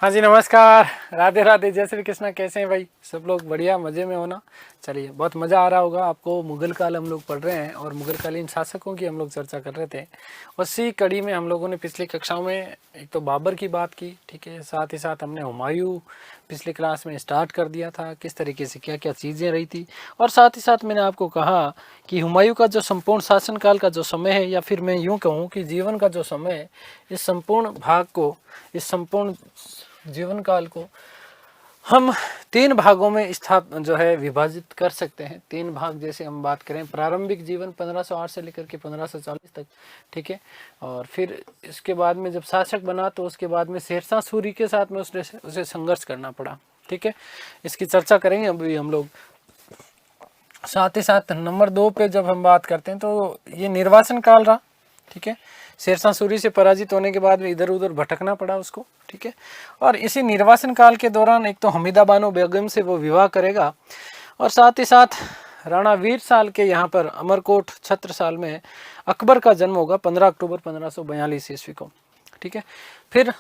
हाँ जी, नमस्कार। राधे राधे, जय श्री कृष्णा। कैसे हैं भाई? सब लोग बढ़िया, मज़े में हो ना? चलिए, बहुत मज़ा आ रहा होगा आपको। मुगल काल हम लोग पढ़ रहे हैं और मुगलकालीन शासकों की हम लोग चर्चा कर रहे थे। उसी कड़ी में हम लोगों ने पिछली कक्षाओं में एक तो बाबर की बात की, ठीक है। साथ ही साथ हमने हुमायूं पिछली क्लास में स्टार्ट कर दिया था, किस तरीके से क्या क्या चीज़ें रही थी। और साथ ही साथ मैंने आपको कहा कि हुमायूं का जो संपूर्ण शासनकाल का जो समय है, या फिर मैं यूँ कहूँ कि जीवन का जो समय है, इस संपूर्ण भाग को, इस संपूर्ण जीवन काल को हम तीन भागों में जो है विभाजित कर सकते हैं। तीन भाग, जैसे हम बात करें प्रारंभिक जीवन 1508 से लेकर के 1540 तक, ठीक है। और फिर इसके बाद में जब शासक बना तो उसके बाद में शेरशाह सूरी के साथ में उसे संघर्ष करना पड़ा, ठीक है। इसकी चर्चा करेंगे अभी हम लोग। साथ ही साथ नंबर 2 पे जब हम बात करते हैं तो ये निर्वासन काल रहा, ठीक है। शेरशाह सूरी से पराजित होने के बाद में इधर उधर भटकना पड़ा उसको, ठीक है। और इसी निर्वासन काल के दौरान एक तो हमीदा बानो बेगम से वो विवाह करेगा, और साथ ही साथ राणा वीर साल के यहाँ पर अमरकोट छत्रसाल में अकबर का जन्म होगा 15 अक्टूबर 1542 ईस्वी को, ठीक है। फिर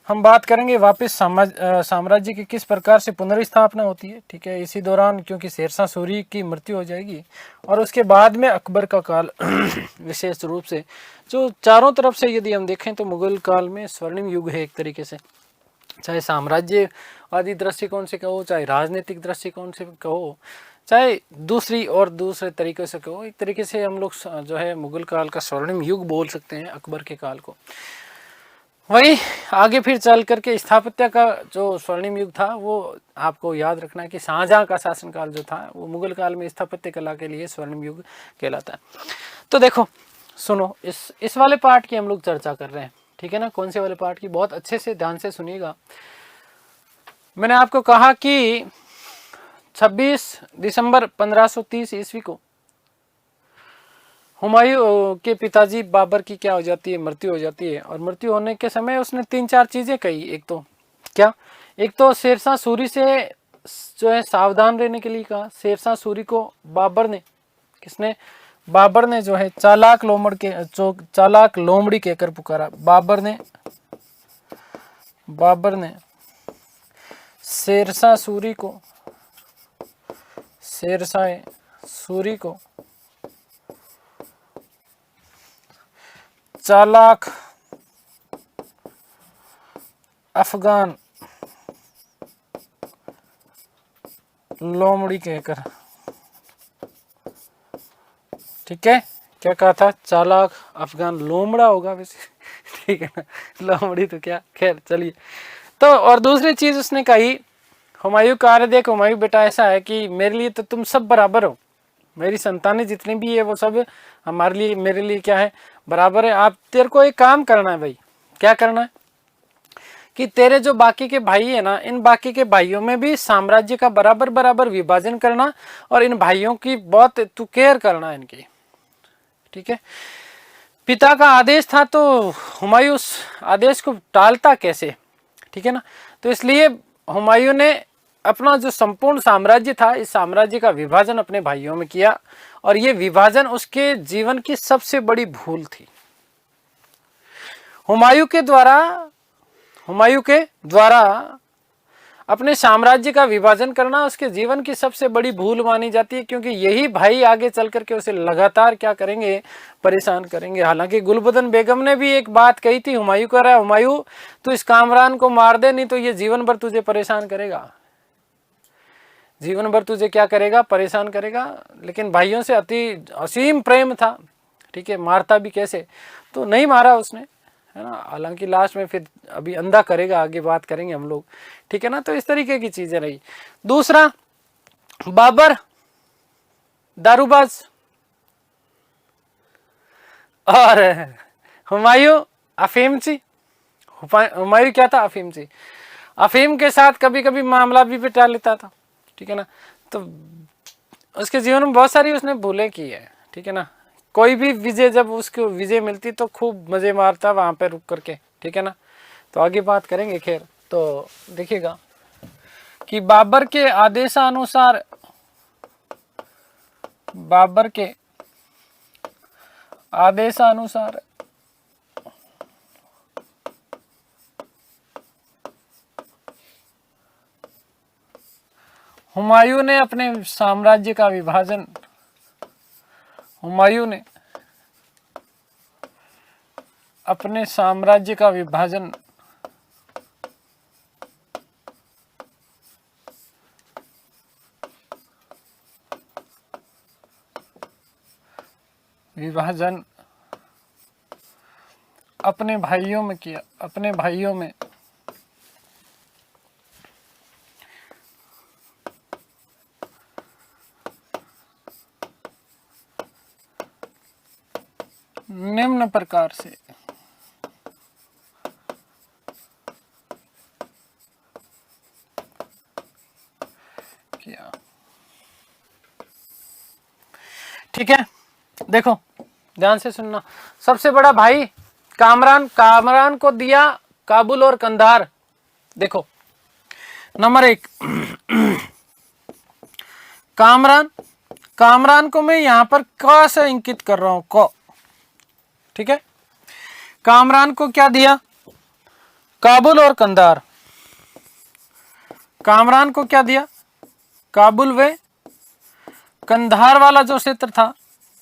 हम बात करेंगे वापस साम्राज्य की किस प्रकार से पुनर्स्थापना होती है, ठीक है। इसी दौरान क्योंकि शेरशाह सूरी की मृत्यु हो जाएगी और उसके बाद में अकबर का काल विशेष रूप से जो चारों तरफ से यदि हम देखें तो मुगल काल में स्वर्णिम युग है एक तरीके से। चाहे साम्राज्यवादी दृष्टिकोण से कहो, चाहे राजनीतिक दृष्टिकोण से कहो, चाहे दूसरे तरीके से कहो, एक तरीके से हम लोग जो है मुगल काल का स्वर्णिम युग बोल सकते हैं अकबर के काल को। वही आगे फिर चल करके स्थापत्य का जो स्वर्णिम युग था वो आपको याद रखना है कि शाहजहां का शासनकाल जो था वो मुगल काल में स्थापत्य कला के लिए स्वर्णिम युग कहलाता है। तो देखो सुनो, इस वाले पार्ट की हम लोग चर्चा कर रहे हैं, ठीक है ना। कौन से वाले पार्ट की? बहुत अच्छे से ध्यान से सुनिएगा। मैंने आपको कहा कि 26 दिसंबर 1530 ईस्वी को हुमायूं के पिताजी बाबर की क्या हो जाती है? मृत्यु हो जाती है। और मृत्यु होने के समय उसने 3-4 चीजें कही। एक तो क्या, एक तो शेरशाह सूरी से जो है सावधान रहने के लिए कहा। शेरशाह सूरी को बाबर ने, किसने? बाबर ने जो है चालाक लोमड़ी कहकर पुकारा। बाबर ने शेरशाह सूरी को चालाक अफगान लोमड़ी कहकर, ठीक है। क्या कहा था? चालाक अफगान लोमड़ा होगा वैसे, ठीक है ना। लोमड़ी तो क्या, खैर चलिए। तो और दूसरी चीज उसने कही, हुमायूं का अरे देख हुमायूं बेटा, ऐसा है कि मेरे लिए तो तुम सब बराबर हो। मेरी संतानें जितनी भी है वो सब हमारे लिए, मेरे लिए क्या है? बराबर है। आप तेरे को एक काम करना है भाई। क्या करना है? कि तेरे जो बाकी के भाई है ना, इन बाकी के भाइयों में भी साम्राज्य का बराबर बराबर विभाजन करना, और इन भाइयों की बहुत तू केयर करना इनकी, ठीक है। पिता का आदेश था तो हुमायूं उस आदेश को टालता कैसे, ठीक है ना। तो इसलिए हुमायूं ने अपना जो संपूर्ण साम्राज्य था, इस साम्राज्य का विभाजन अपने भाइयों में किया, और ये विभाजन उसके जीवन की सबसे बड़ी भूल थी। हुमायूं के द्वारा अपने साम्राज्य का विभाजन करना उसके जीवन की सबसे बड़ी भूल मानी जाती है, क्योंकि यही भाई आगे चल करके उसे लगातार क्या करेंगे? परेशान करेंगे। हालांकि गुलबदन बेगम ने भी एक बात कही थी हुमायूं को, रहा हुमायूं तू इस कामरान को मार दे, नहीं तो ये जीवन भर तुझे परेशान करेगा, जीवन भर तुझे क्या करेगा? परेशान करेगा। लेकिन भाइयों से असीम प्रेम था, ठीक है। मारता भी कैसे? तो नहीं मारा उसने, है ना। हालांकि लास्ट में फिर अभी अंधा करेगा, आगे बात करेंगे हम लोग, ठीक है ना। तो इस तरीके की चीजें रही। दूसरा, बाबर दारूबाज और हुमायूं अफीमची। हुमायूं क्या था? अफीमची। अफीम के साथ कभी कभी मामला भी बिठा लेता था, ठीक है ना। तो उसके जीवन में बहुत सारी उसने भूलें की है, ठीक है ना। कोई भी विजय, जब उसको विजय मिलती तो खूब मजे मारता वहां पे रुक करके, ठीक है ना। तो आगे बात करेंगे। खैर, तो देखिएगा कि बाबर के आदेशानुसार हुमायूं ने अपने साम्राज्य का विभाजन, हुमायूं ने अपने साम्राज्य का विभाजन अपने भाइयों में किया, अपने भाइयों में निम्न प्रकार से किया। ठीक है, देखो ध्यान से सुनना। सबसे बड़ा भाई कामरान, कामरान को दिया काबुल और कंधार। देखो नंबर 1 कामरान, कामरान को मैं यहां पर क से इंकित कर रहा हूं, क। ठीक है, कामरान को क्या दिया? काबुल और कंधार। कामरान को क्या दिया? काबुल व कंधार वाला जो क्षेत्र था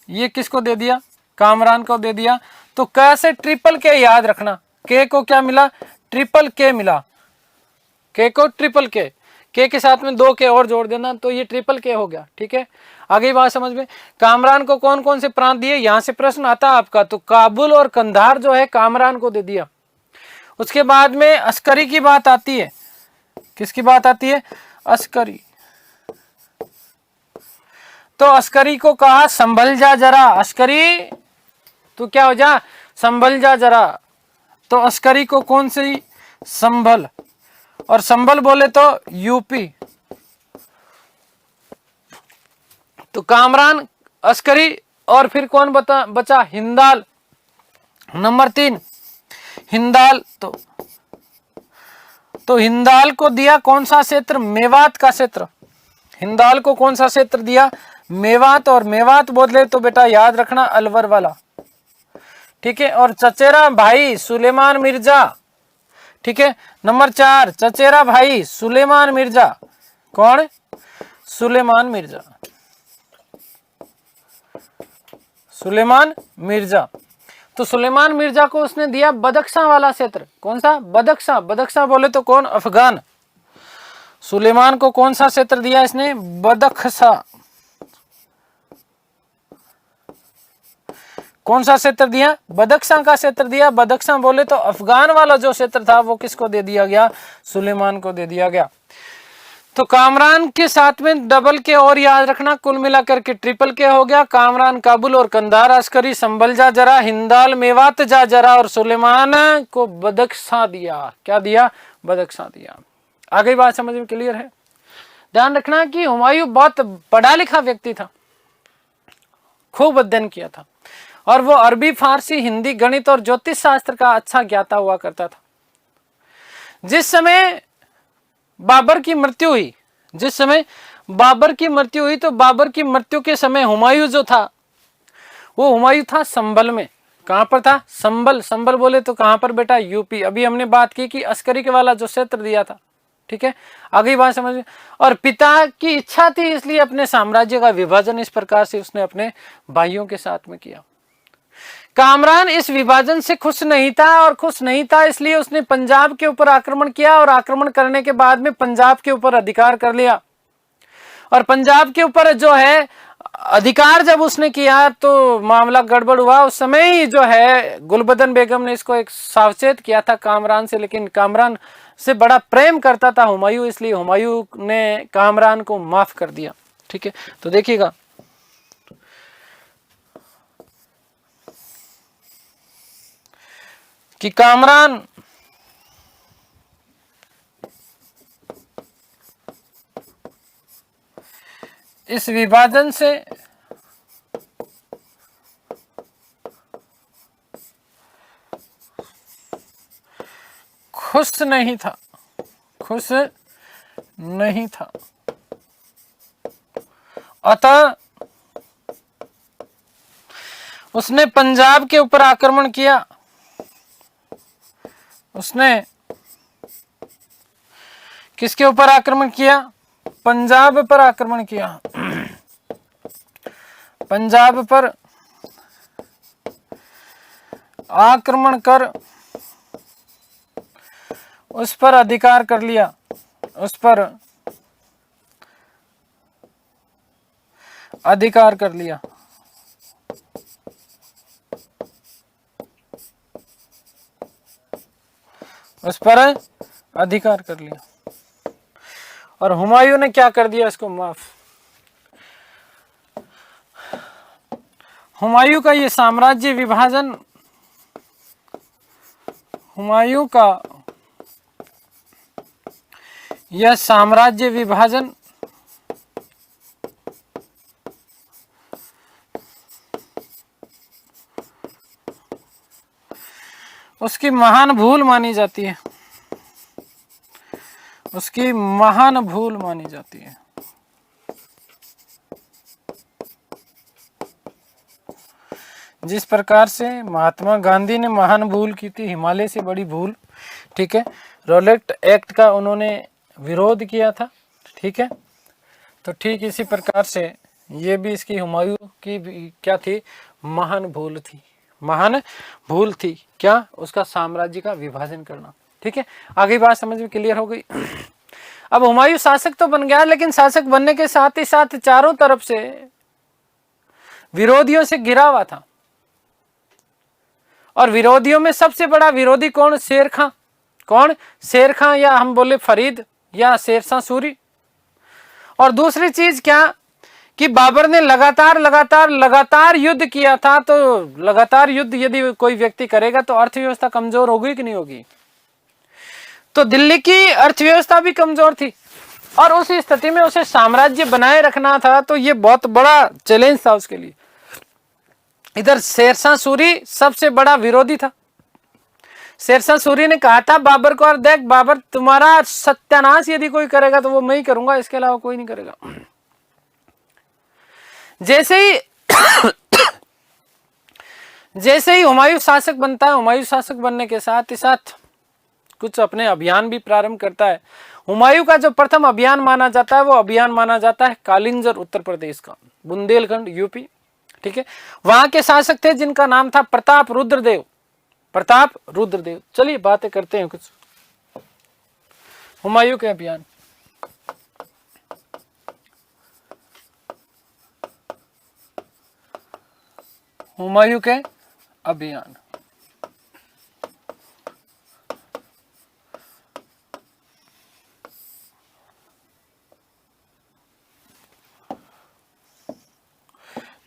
ये किसको दे दिया? कामरान को दे दिया। तो क से ट्रिपल के याद रखना, के को क्या मिला? ट्रिपल के मिला। के को ट्रिपल के साथ में 2 के और जोड़ देना तो ये ट्रिपल के हो गया। ठीक है, आगे बात समझ में। कामरान को कौन कौन से प्रांत दिए? यहां से प्रश्न आता है आपका। तो काबुल और कंधार जो है कामरान को दे दिया। उसके बाद में अस्करी की बात आती है। किसकी बात आती है? अस्करी। तो अस्करी को कहा संभल जा जरा, अस्करी तू क्या हो जा, संभल जा जरा। तो अस्करी को कौन सी? संभल। और संभल बोले तो यूपी। तो कामरान, अस्करी और फिर कौन बचा? हिंदाल। नंबर 3 हिंदाल। तो हिंदाल को दिया कौन सा क्षेत्र? मेवात का क्षेत्र। हिंदाल को कौन सा क्षेत्र दिया? मेवात। और मेवात बोले तो बेटा याद रखना अलवर वाला। ठीक है, और चचेरा भाई सुलेमान मिर्जा। ठीक है, नंबर 4 चचेरा भाई सुलेमान मिर्जा। कौन? सुलेमान मिर्जा। सुलेमान मिर्जा। तो सुलेमान मिर्जा को उसने दिया बदख्शां वाला क्षेत्र। कौन सा? बदख्शां। बदख्शां बोले तो कौन? अफगान। सुलेमान को कौन सा क्षेत्र दिया इसने? बदख्शां। कौन सा क्षेत्र दिया? बदख्शां का क्षेत्र दिया। बदख्शां बोले तो अफगान वाला जो क्षेत्र था वो किसको दे दिया गया? सुलेमान को दे दिया गया। तो कामरान के साथ में डबल के और याद रखना, कुल मिलाकर के ट्रिपल के हो गया। कामरान काबुल और कंधार, अस्करी संभल जा जरा, हिंदाल मेवात जा जरा, और सुलेमान को बदख्शां दिया। क्या दिया? बदख्शां दिया। आगे बात समझ में क्लियर है? ध्यान रखना कि हुमायूं बहुत पढ़ा लिखा व्यक्ति था, खूब अध्ययन किया था, और वो अरबी, फारसी, हिंदी, गणित और ज्योतिष शास्त्र का अच्छा ज्ञाता हुआ करता था। जिस समय बाबर की मृत्यु हुई, जिस समय बाबर की मृत्यु हुई, तो बाबर की मृत्यु के समय हुमायूं जो था वो हुमायूं था संभल में। कहां पर था? संभल। संभल बोले तो कहां पर बेटा? यूपी। अभी हमने बात की कि अस्करी के वाला जो क्षेत्र दिया था। ठीक है, आगे बात समझ में। और पिता की इच्छा थी इसलिए अपने साम्राज्य का विभाजन इस प्रकार से उसने अपने भाइयों के साथ में किया। कामरान इस विभाजन से खुश नहीं था, और खुश नहीं था इसलिए उसने पंजाब के ऊपर आक्रमण किया, और आक्रमण करने के बाद में पंजाब के ऊपर अधिकार कर लिया। और पंजाब के ऊपर जो है अधिकार जब उसने किया तो मामला गड़बड़ हुआ। उस समय ही जो है गुलबदन बेगम ने इसको एक सावचेत किया था कामरान से, लेकिन कामरान से बड़ा प्रेम करता था हुमायूं, इसलिए हुमायूं ने कामरान को माफ कर दिया। ठीक है, तो देखिएगा कि कामरान इस विभाजन से खुश नहीं था, खुश नहीं था। अतः उसने पंजाब के ऊपर आक्रमण किया। उसने किसके ऊपर आक्रमण किया? पंजाब पर आक्रमण किया, पंजाब पर आक्रमण कर उस पर अधिकार कर लिया, उस पर अधिकार कर लिया। उस पर अधिकार कर लिया। और हुमायूं ने क्या कर दिया इसको माफ। हुमायूं का ये साम्राज्य विभाजन, हुमायूं का यह साम्राज्य विभाजन उसकी महान भूल मानी जाती है, उसकी महान भूल मानी जाती है। जिस प्रकार से महात्मा गांधी ने महान भूल की थी, हिमालय से बड़ी भूल, ठीक है, रॉलेट एक्ट का उन्होंने विरोध किया था, ठीक है, तो ठीक इसी प्रकार से ये भी इसकी हुमायूं की क्या थी, महान भूल थी, महान भूल थी। क्या? उसका साम्राज्य का विभाजन करना। ठीक है, आगे बात समझ में क्लियर हो गई। अब हुमायूं शासक तो बन गया, लेकिन शासक बनने के साथ ही साथ चारों तरफ से विरोधियों से घिरा हुआ था। और विरोधियों में सबसे बड़ा विरोधी कौन? शेर खां। कौन? शेर खां, या हम बोले फरीद, या शेरशाह सूरी। और दूसरी चीज क्या कि बाबर ने लगातार युद्ध किया था। तो लगातार युद्ध यदि कोई व्यक्ति करेगा तो अर्थव्यवस्था कमजोर होगी कि नहीं होगी? तो दिल्ली की अर्थव्यवस्था भी कमजोर थी और उस स्थिति में उसे साम्राज्य बनाए रखना था, तो ये बहुत बड़ा चैलेंज था उसके लिए। इधर शेरशाह सूरी सबसे बड़ा विरोधी था। शेरशाह सूरी ने कहा था बाबर को, और देख बाबर, तुम्हारा सत्यानाश यदि कोई करेगा तो वो मैं ही करूंगा, इसके अलावा कोई नहीं करेगा। जैसे ही हुमायूं शासक बनता है, हुमायूं शासक बनने के साथ ही साथ कुछ अपने अभियान भी प्रारंभ करता है। हुमायूं का जो प्रथम अभियान माना जाता है वो अभियान माना जाता है कालिंजर उत्तर प्रदेश का, बुंदेलखंड यूपी। ठीक है, वहां के शासक थे जिनका नाम था प्रताप रुद्रदेव। प्रताप रुद्रदेव। चलिए बातें करते हैं कुछ हुमायूं के अभियान। हुमायूं के अभियान।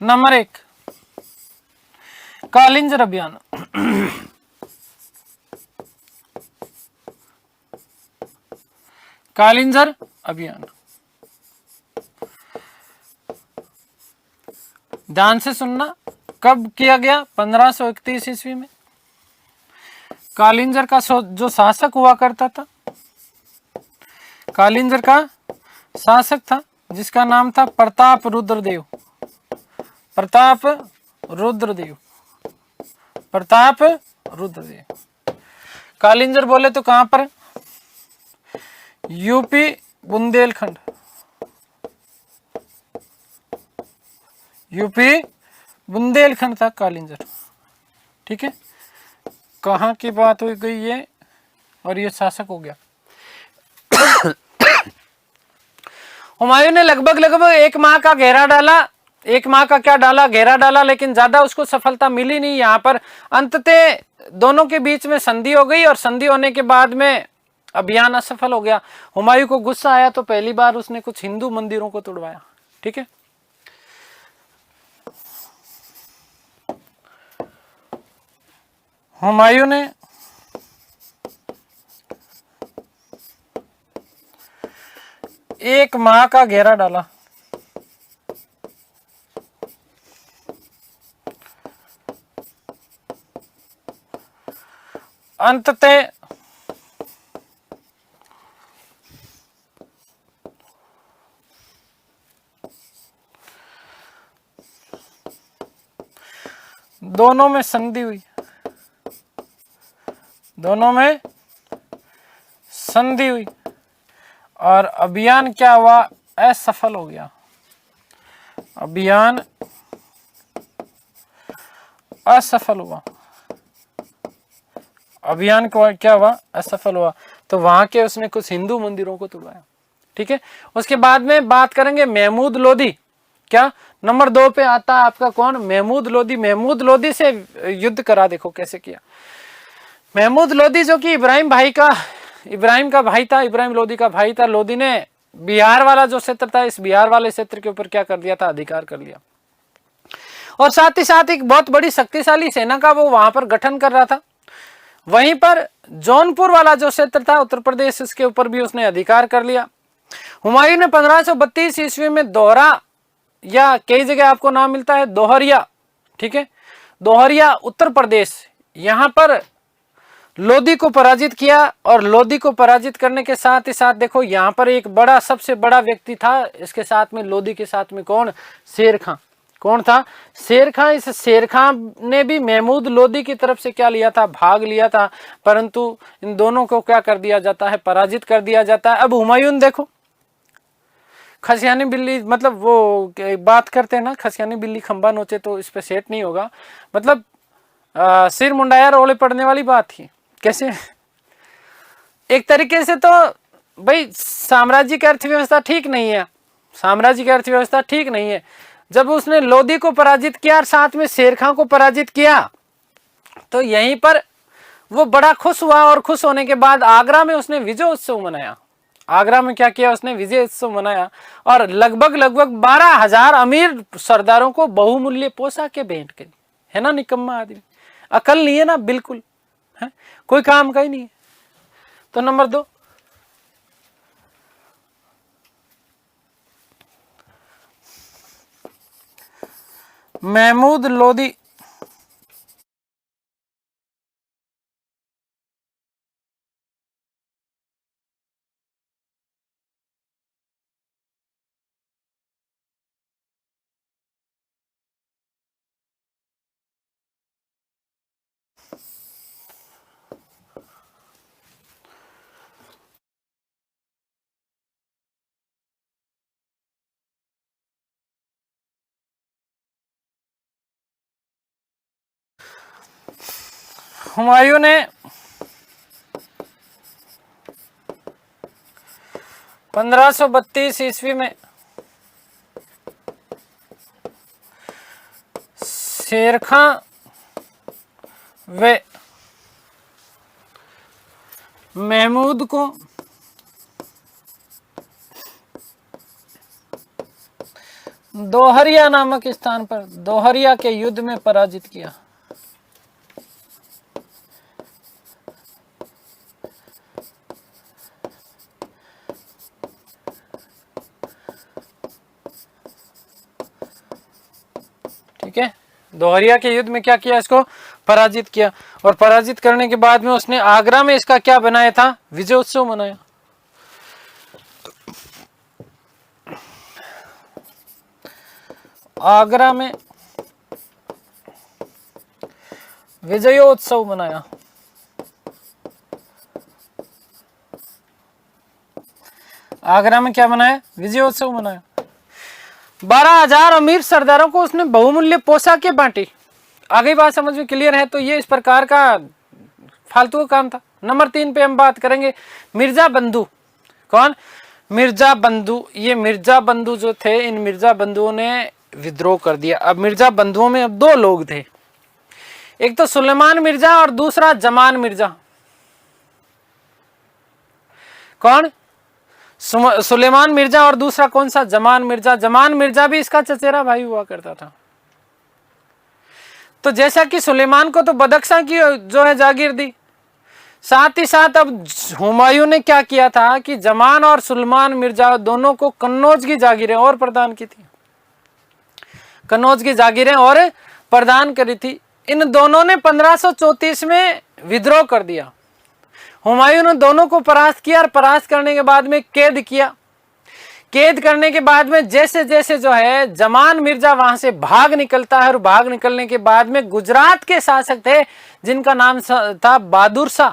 नंबर 1, कालिंजर अभियान। कालिंजर अभियान, ध्यान से सुनना। कब किया गया? 1531 ईस्वी में। कालिंजर का जो शासक हुआ करता था, कालिंजर का शासक था जिसका नाम था प्रताप रुद्रदेव। प्रताप रुद्रदेव। प्रताप रुद्रदेव। कालिंजर बोले तो कहां पर? यूपी बुंदेलखंड। यूपी बुंदेलखंड था कालिंजर। ठीक है, कहां की बात हो गई ये, और ये शासक हो गया। हुमायूं ने लगभग 1 माह का घेरा डाला। 1 माह का क्या डाला? घेरा डाला, लेकिन ज्यादा उसको सफलता मिली नहीं। यहाँ पर अंततः दोनों के बीच में संधि हो गई, और संधि होने के बाद में अभियान असफल हो गया। हुमायूं को गुस्सा आया तो पहली बार उसने कुछ हिंदू मंदिरों को तोड़वाया। ठीक है, हुमायूं ने एक माह का घेरा डाला। अंततः दोनों में संधि हुई। दोनों में संधि हुई और अभियान क्या हुआ? असफल हो गया, अभियान असफल हुआ, अभियान को क्या हुआ, असफल हुआ। तो वहां के उसने कुछ हिंदू मंदिरों को तोड़वाया। ठीक है, उसके बाद में बात करेंगे महमूद लोदी। क्या नंबर 2 पे आता है आपका कौन, महमूद लोदी। महमूद लोदी से युद्ध करा, देखो कैसे किया। महमूद लोदी जो कि इब्राहिम का भाई था, इब्राहिम लोदी का भाई था। लोदी ने बिहार वाला जो क्षेत्र था, इस बिहार वाले क्षेत्र के ऊपर क्या कर दिया था, अधिकार कर लिया। और साथ ही साथ एक बहुत बड़ी शक्तिशाली सेना का वो वहां पर गठन कर रहा था। वहीं पर जौनपुर वाला जो क्षेत्र था उत्तर प्रदेश, इसके ऊपर भी उसने अधिकार कर लिया। हुमायूं ने 1532 ईस्वी में दोहरा, या कई जगह आपको नाम मिलता है दोहरिया, ठीक है, दोहरिया उत्तर प्रदेश, यहां पर लोदी को पराजित किया। और लोदी को पराजित करने के साथ ही साथ देखो यहां पर एक बड़ा, सबसे बड़ा व्यक्ति था इसके साथ में, लोदी के साथ में कौन, शेर खां। कौन था, शेर खां। इस शेर खां ने भी महमूद लोदी की तरफ से क्या लिया था, भाग लिया था। परंतु इन दोनों को क्या कर दिया जाता है, पराजित कर दिया जाता है। अब हुमायूं देखो, खसियानी बिल्ली, मतलब वो बात करते हैं ना, खसियानी बिल्ली खंबा नोचे, तो इस पे सेट नहीं होगा, मतलब सिर मुंडाया रोले पड़ने वाली बात थी। कैसे, एक तरीके से तो भाई साम्राज्य की अर्थव्यवस्था ठीक नहीं है, साम्राज्य की अर्थव्यवस्था ठीक नहीं है। जब उसने लोदी को पराजित किया और साथ में शेर खां को पराजित किया, तो यहीं पर वो बड़ा खुश हुआ। और खुश होने के बाद आगरा में उसने विजय उत्सव मनाया। आगरा में क्या किया उसने, विजय उत्सव मनाया। और लगभग 12,000 अमीर सरदारों को बहुमूल्य पोशाकें भेंट करी। है ना निकम्मा आदमी, अकल नहीं है ना, बिल्कुल है, कोई काम का ही नहीं है। तो नंबर 2, महमूद लोदी हुमायूं ने 1532 ईस्वी में शेर खां व महमूद को दोहरिया नामक स्थान पर, दोहरिया के युद्ध में पराजित किया। ठीक है, दोहरिया के युद्ध में क्या किया, इसको पराजित किया। और पराजित करने के बाद में उसने आगरा में इसका क्या बनाया था, विजय उत्सव मनाया। आगरा में विजयोत्सव मनाया। आगरा में क्या मनाया, विजयोत्सव मनाया। 12,000 अमीर सरदारों को उसने बहुमूल्य पोशाकें बांटी। आगे बात समझ में क्लियर है। तो ये इस प्रकार का फालतू का काम था। नंबर 3 पे हम बात करेंगे मिर्जा बंधु। कौन, मिर्जा बंधु। ये मिर्जा बंधु जो थे, इन मिर्जा बंधुओं ने विद्रोह कर दिया। अब मिर्जा बंधुओं में अब 2 लोग थे, एक तो सुलेमान मिर्जा और दूसरा जमान मिर्जा। कौन, सुलेमान मिर्जा और दूसरा कौन सा, जमान मिर्जा। जमान मिर्जा भी इसका चचेरा भाई हुआ करता था। तो जैसा कि सुलेमान को तो बदख्शां की जो है जागीर दी, साथ ही साथ अब हुमायूं ने क्या किया था कि जमान और सुलेमान मिर्जा दोनों को कन्नौज की जागीरें और प्रदान की थी, कन्नौज की जागीरें और प्रदान करी थी। इन दोनों ने 1534 में विद्रोह कर दिया। हुमायूं ने दोनों को परास्त किया और परास्त करने के बाद में कैद किया। कैद करने के बाद में जैसे जैसे जो है जमान मिर्जा वहां से भाग निकलता है, और भाग निकलने के बाद में गुजरात के शासक थे जिनका नाम था बहादुर शाह।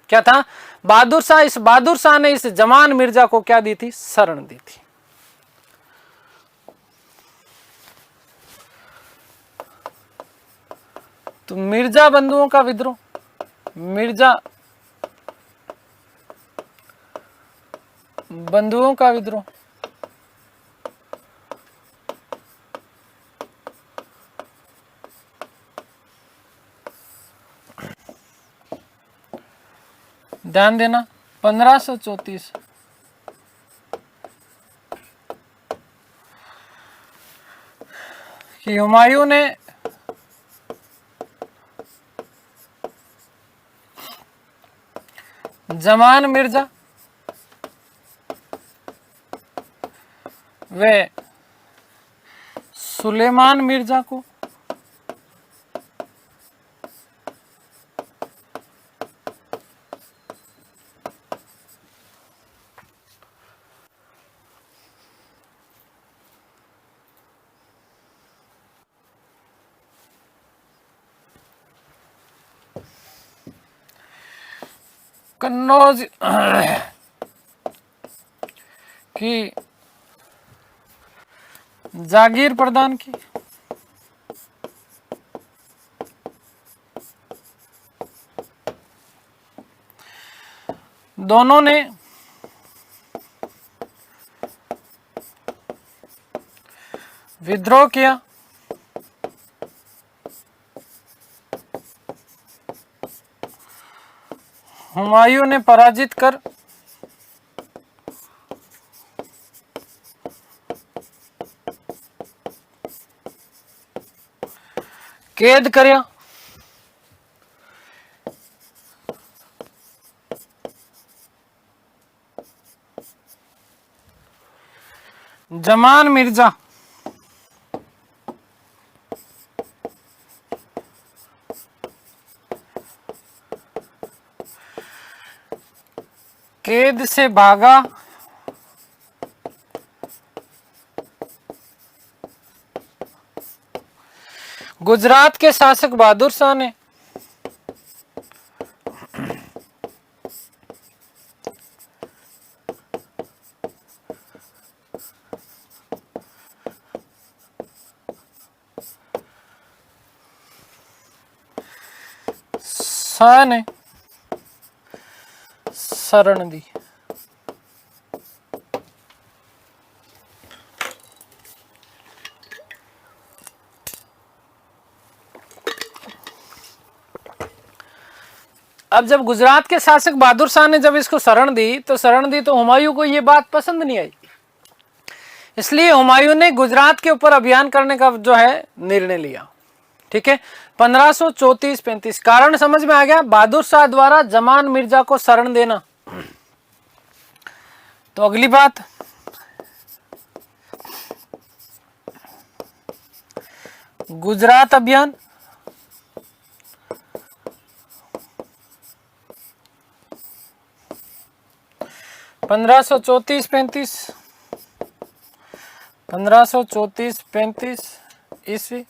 क्या था, बहादुर शाह। इस बहादुर शाह ने इस जमान मिर्जा को क्या दी थी, शरण दी थी। तो मिर्जा बंधुओं का विद्रोह, मिर्जा बंधुओं का विद्रोह, ध्यान देना 1534 कि हुमायूं ने जमान मिर्जा व सुलेमान मिर्जा को कन्नौज की जागीर प्रदान की। दोनों ने विद्रोह किया। हुमायूं ने पराजित कर कैद करया। जमान मिर्जा कैद से भागा। गुजरात के शासक बहादुर शाह ने शरण दी। अब जब गुजरात के शासक बहादुर शाह ने जब इसको शरण दी तो हुमायूं को ये बात पसंद नहीं आई। इसलिए हुमायूं ने गुजरात के ऊपर अभियान करने का जो है निर्णय लिया। ठीक है, 1534-35 कारण समझ में आ गया। बहादुर शाह द्वारा जमान मिर्जा को शरण देना। तो अगली बात, गुजरात अभियान। पंद्रह सौ चौतीस पैंतीस ईस्वी।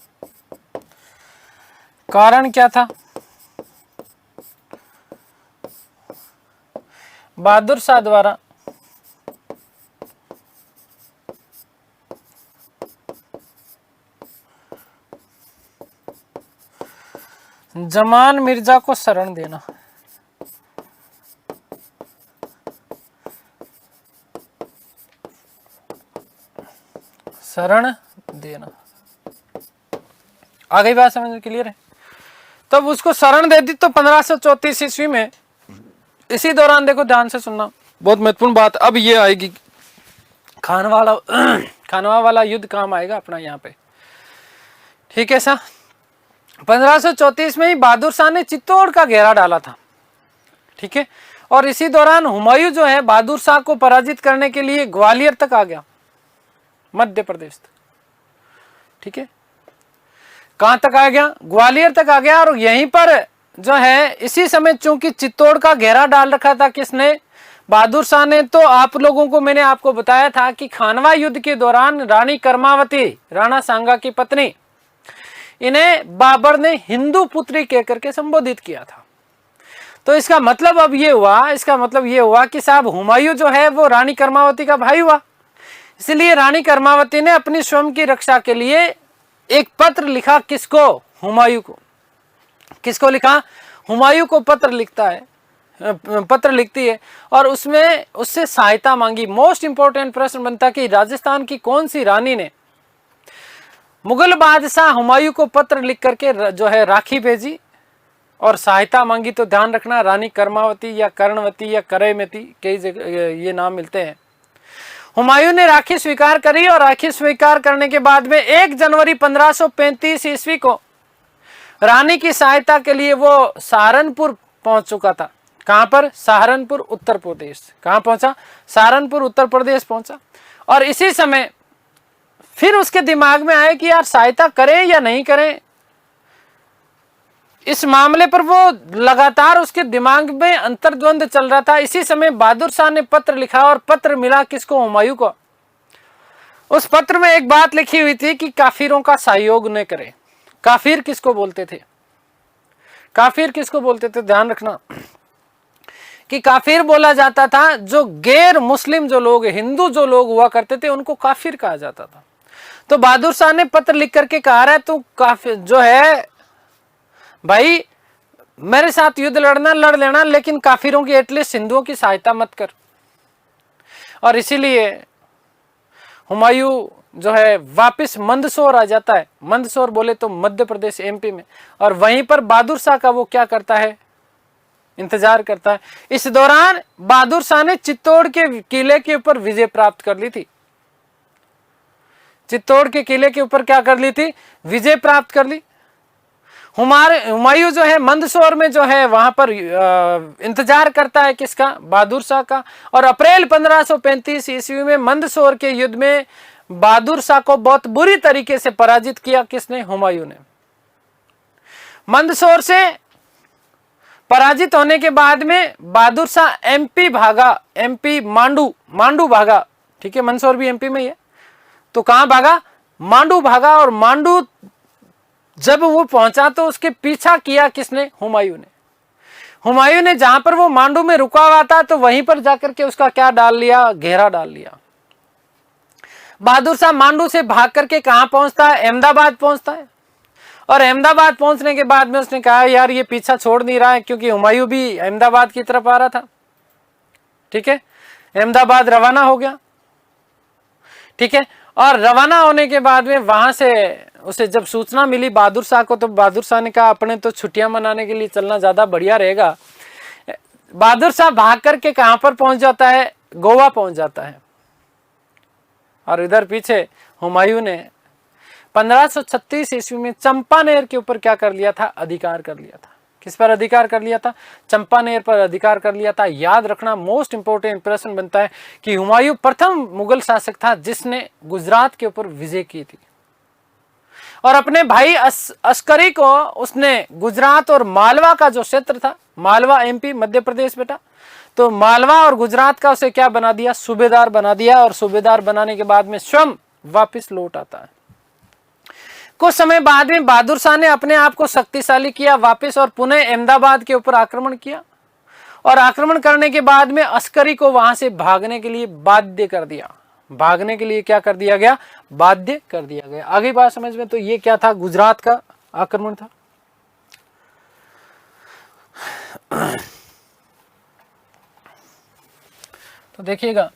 कारण क्या था? बहादुर शाह द्वारा जमान मिर्जा को शरण देना। शरण देना। आ गई बात समझ में? क्लियर है? तब उसको शरण दे दी। तो 1534 ईस्वी में, इसी दौरान देखो ध्यान से सुनना, बहुत महत्वपूर्ण बात अब ये आएगी। खानवा वाला युद्ध काम आएगा अपना यहाँ पे। ठीक है सर। 1534 में ही बहादुर शाह ने चित्तौड़ का घेरा डाला था। ठीक है, और इसी दौरान हुमायूं जो है बहादुर शाह को पराजित करने के लिए ग्वालियर तक आ गया, मध्य प्रदेश तक। ठीक है, कहां तक आ गया? ग्वालियर तक आ गया। और यहीं पर जो है इसी समय, चूंकि चित्तौड़ का घेरा डाल रखा था किसने? बहादुर शाह ने। तो आप लोगों को मैंने आपको बताया था कि खानवा युद्ध के दौरान रानी कर्मावती, राणा सांगा की पत्नी, इन्हें बाबर ने हिंदू पुत्री कह करके संबोधित किया था। तो इसका मतलब अब ये हुआ, कि साहब हुमायूं जो है वो रानी कर्मावती का भाई हुआ। इसलिए रानी कर्मावती ने अपनी स्वयं की रक्षा के लिए एक पत्र लिखा। किसको? हुमायूं को। किसको लिखा? हुमायूं को पत्र लिखता है, पत्र लिखती है और उसमें उससे सहायता मांगी। मोस्ट इंपॉर्टेंट प्रश्न बनता कि राजस्थान की कौन सी रानी ने मुगल बादशाह हुमायूं को पत्र लिख करके जो है राखी भेजी और सहायता मांगी? तो ध्यान रखना, रानी कर्मावती या कर्णवती या करयमती, कई जगह ये नाम मिलते हैं। हुमायूं ने राखी स्वीकार करी और राखी स्वीकार करने के बाद में 1 जनवरी 1535 ईस्वी को रानी की सहायता के लिए वो सहारनपुर पहुंच चुका था। कहां पर? सहारनपुर उत्तर प्रदेश। कहां पहुंचा? सहारनपुर उत्तर प्रदेश पहुंचा। और इसी समय फिर उसके दिमाग में आया कि यार सहायता करें या नहीं करें। इस मामले पर वो लगातार उसके दिमाग में अंतर्द्वंद चल रहा था। इसी समय बहादुर शाह ने पत्र लिखा और पत्र मिला किसको? हुमायूं को। उस पत्र में एक बात लिखी हुई थी कि काफिरों का सहयोग न करें। काफिर किसको बोलते थे? काफिर किसको बोलते थे? ध्यान रखना कि काफिर बोला जाता था जो गैर मुस्लिम जो लोग, हिंदू जो लोग हुआ करते थे, उनको काफिर कहा जाता था। तो बहादुर शाह ने पत्र लिख करके कहा रहा है तू काफिर जो है भाई, मेरे साथ युद्ध लड़ना लड़ लेना, लेकिन काफिरों की एटलीस्ट हिंदुओं की सहायता मत कर। और इसीलिए हुमायूं जो है वापस मंदसौर आ जाता है। मंदसौर बोले तो मध्य प्रदेश एमपी में। और वहीं पर बहादुर शाह का वो क्या करता है? इंतजार करता है। इस दौरान बहादुर शाह ने चित्तौड़ के किले के ऊपर विजय प्राप्त कर ली थी। चित्तौड़ के किले के ऊपर क्या कर ली थी? विजय प्राप्त कर ली। हुमायूं जो है मंदसौर में जो है वहां पर इंतजार करता है किसका? बहादुर शाह का। और अप्रैल 1535 ईस्वी में मंदसौर के युद्ध में बहादुर शाह को बहुत बुरी तरीके से पराजित किया। किसने? हुमायूं ने। मंदसौर से पराजित होने के बाद में बहादुर शाह एमपी भागा, एमपी मांडू भागा। ठीक है, मंदसौर भी एमपी में ही है। तो कहां भागा? मांडू भागा। और मांडू जब वो पहुंचा तो उसके पीछा किया किसने? हुमायूं ने। हुमायूं ने जहां पर वो मांडू में रुका हुआ था तो वहीं पर जाकर के उसका क्या डाल लिया? घेरा डाल लिया। बहादुर शाह मांडू से भाग करके कहां पहुंचता है? अहमदाबाद पहुंचता है। और अहमदाबाद पहुंचने के बाद में उसने कहा यार ये पीछा छोड़ नहीं रहा है, क्योंकि हुमायूं भी अहमदाबाद की तरफ आ रहा था। ठीक है, अहमदाबाद रवाना हो गया। ठीक है, और रवाना होने के बाद में वहां से उसे जब सूचना मिली बहादुर शाह को, तो बहादुर शाह ने कहा अपने तो छुट्टियां मनाने के लिए चलना ज्यादा बढ़िया रहेगा। बहादुर शाह भाग करके कहां पर पहुंच जाता है? गोवा पहुंच जाता है। और इधर पीछे हुमायूं ने 1536 ईस्वी में चंपानेर के ऊपर क्या कर लिया था? अधिकार कर लिया था। किस पर अधिकार कर लिया था? चंपानेर पर अधिकार कर लिया था। याद रखना, मोस्ट इंपोर्टेंट प्रश्न बनता है कि हुमायूं प्रथम मुगल शासक था जिसने गुजरात के ऊपर विजय की थी। और अपने भाई अस्करी को उसने गुजरात और मालवा का जो क्षेत्र था, मालवा एमपी मध्य प्रदेश बेटा, तो मालवा और गुजरात का उसे क्या बना दिया? सूबेदार बना दिया। और सूबेदार बनाने के बाद में स्वयं वापिस लौट आता है। कुछ समय बाद में बहादुर शाह ने अपने आप को शक्तिशाली किया वापस और पुनः अहमदाबाद के ऊपर आक्रमण किया। और आक्रमण करने के बाद में अस्करी को वहां से भागने के लिए बाध्य कर दिया। भागने के लिए क्या कर दिया गया? बाध्य कर दिया गया। आगे बात समझ में? तो ये क्या था? गुजरात का आक्रमण था। तो देखिएगा,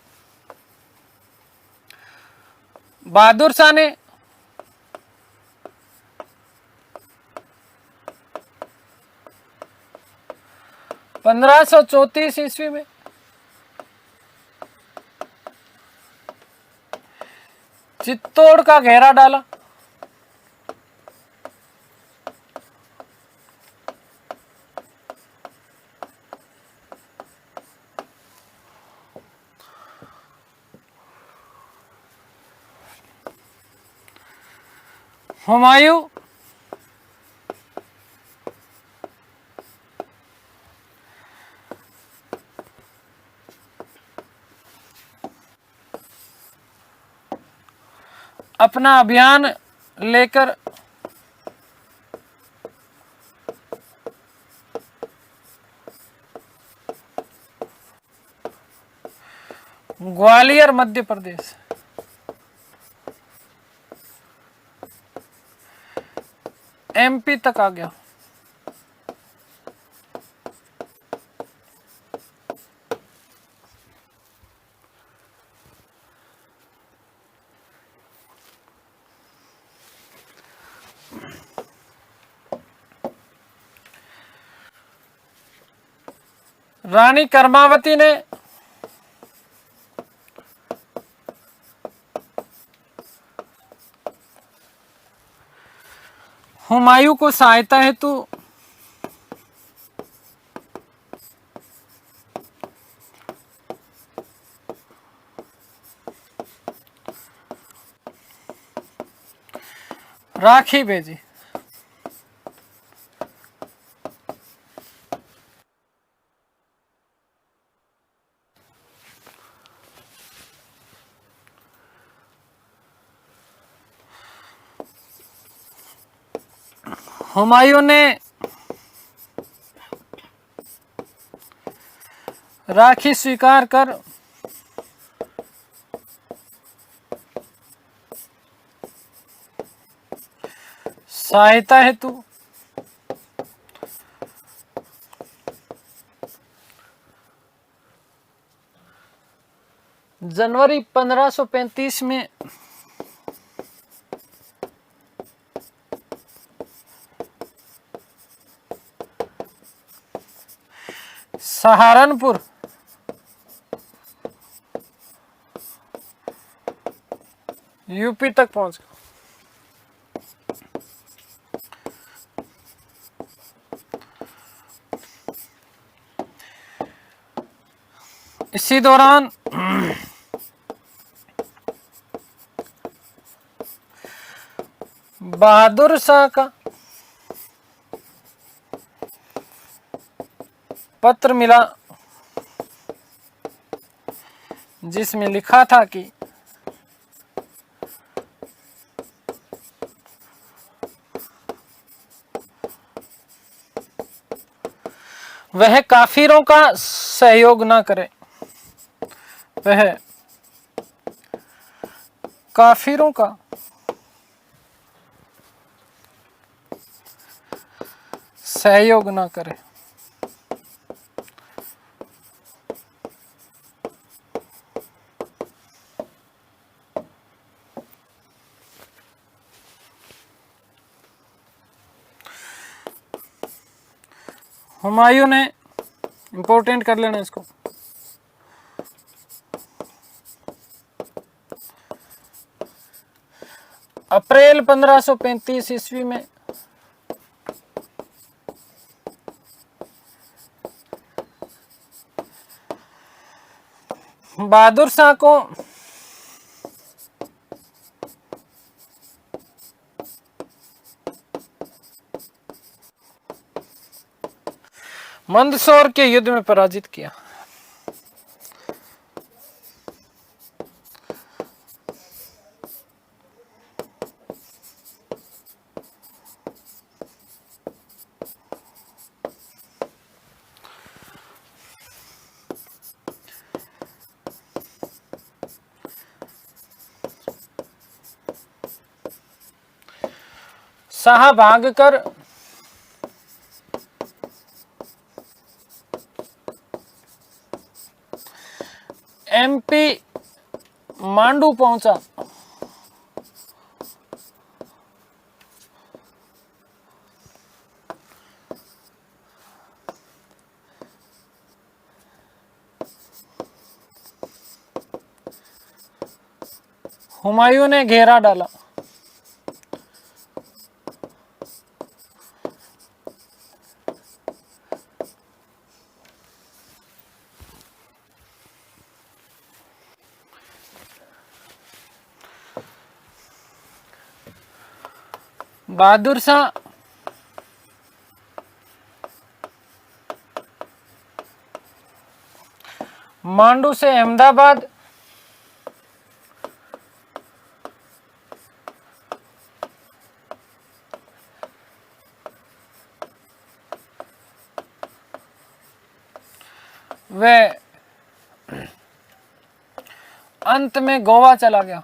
बहादुर शाह ने 1534 ईस्वी में चित्तौड़ का घेरा डाला। हुमायूं अपना अभियान लेकर ग्वालियर मध्य प्रदेश एमपी तक आ गया। रानी कर्मावती ने हुमायूं को सहायता हेतु राखी भेजी। हुमायूं ने राखी स्वीकार कर सहायता हेतु जनवरी 1535 में सहारनपुर यूपी तक पहुंच गया। इसी दौरान बहादुर शाह का पत्र मिला जिसमें लिखा था कि वह काफिरों का सहयोग न करे, वह काफिरों का सहयोग न करे। हुमायूं ने इंपॉर्टेंट कर लेना इसको। अप्रैल 1535 ईस्वी में बहादुर शाह को मंदसौर के युद्ध में पराजित किया। शाह भागकर एमपी मांडू पहुंचा। हुमायूं ने घेरा डाला। बहादुर शाह मांडू से अहमदाबाद वे अंत में गोवा चला गया।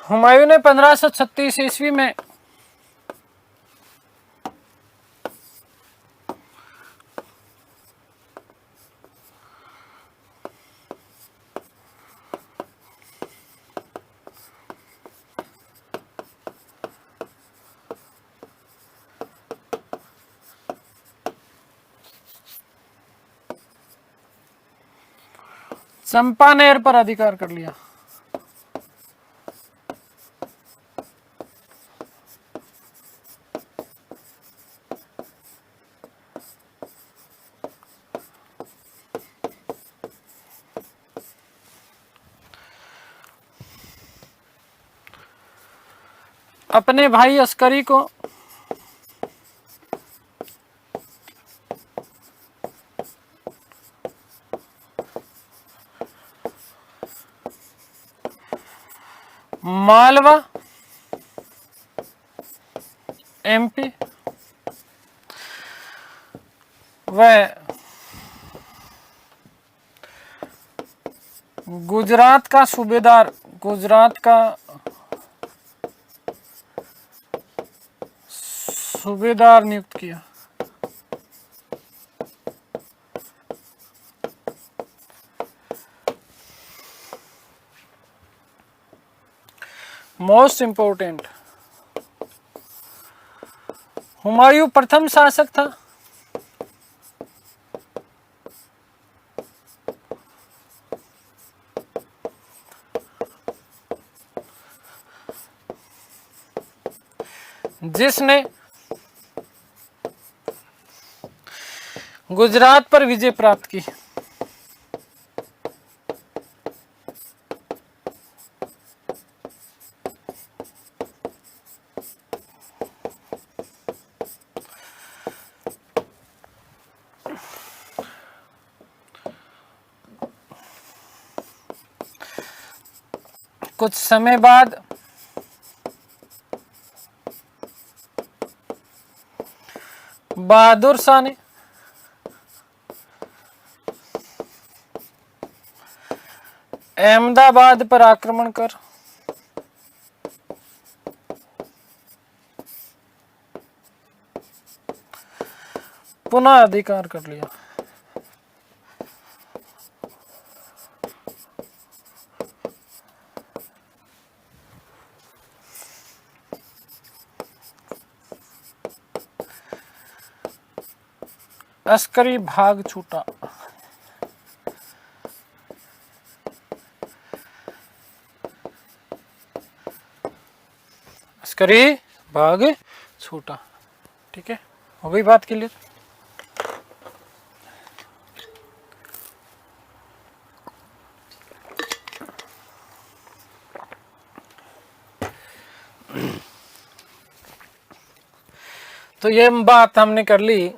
हुमायूं ने 1536 ईस्वी में चंपानेर पर अधिकार कर लिया। अपने भाई अस्करी को मालवा एमपी व गुजरात का सूबेदार, गुजरात का सूबेदार नियुक्त किया। मोस्ट इंपोर्टेंट, हुमायूं प्रथम शासक था। जिसने गुजरात पर विजय प्राप्त की। कुछ समय बाद बहादुर शाह ने अहमदाबाद पर आक्रमण कर पुनः अधिकार कर लिया। अस्करी भाग छूटा। अस्करी भाग छूटा। ठीक है, हो गई बात क्लियर। तो ये बात हमने कर ली।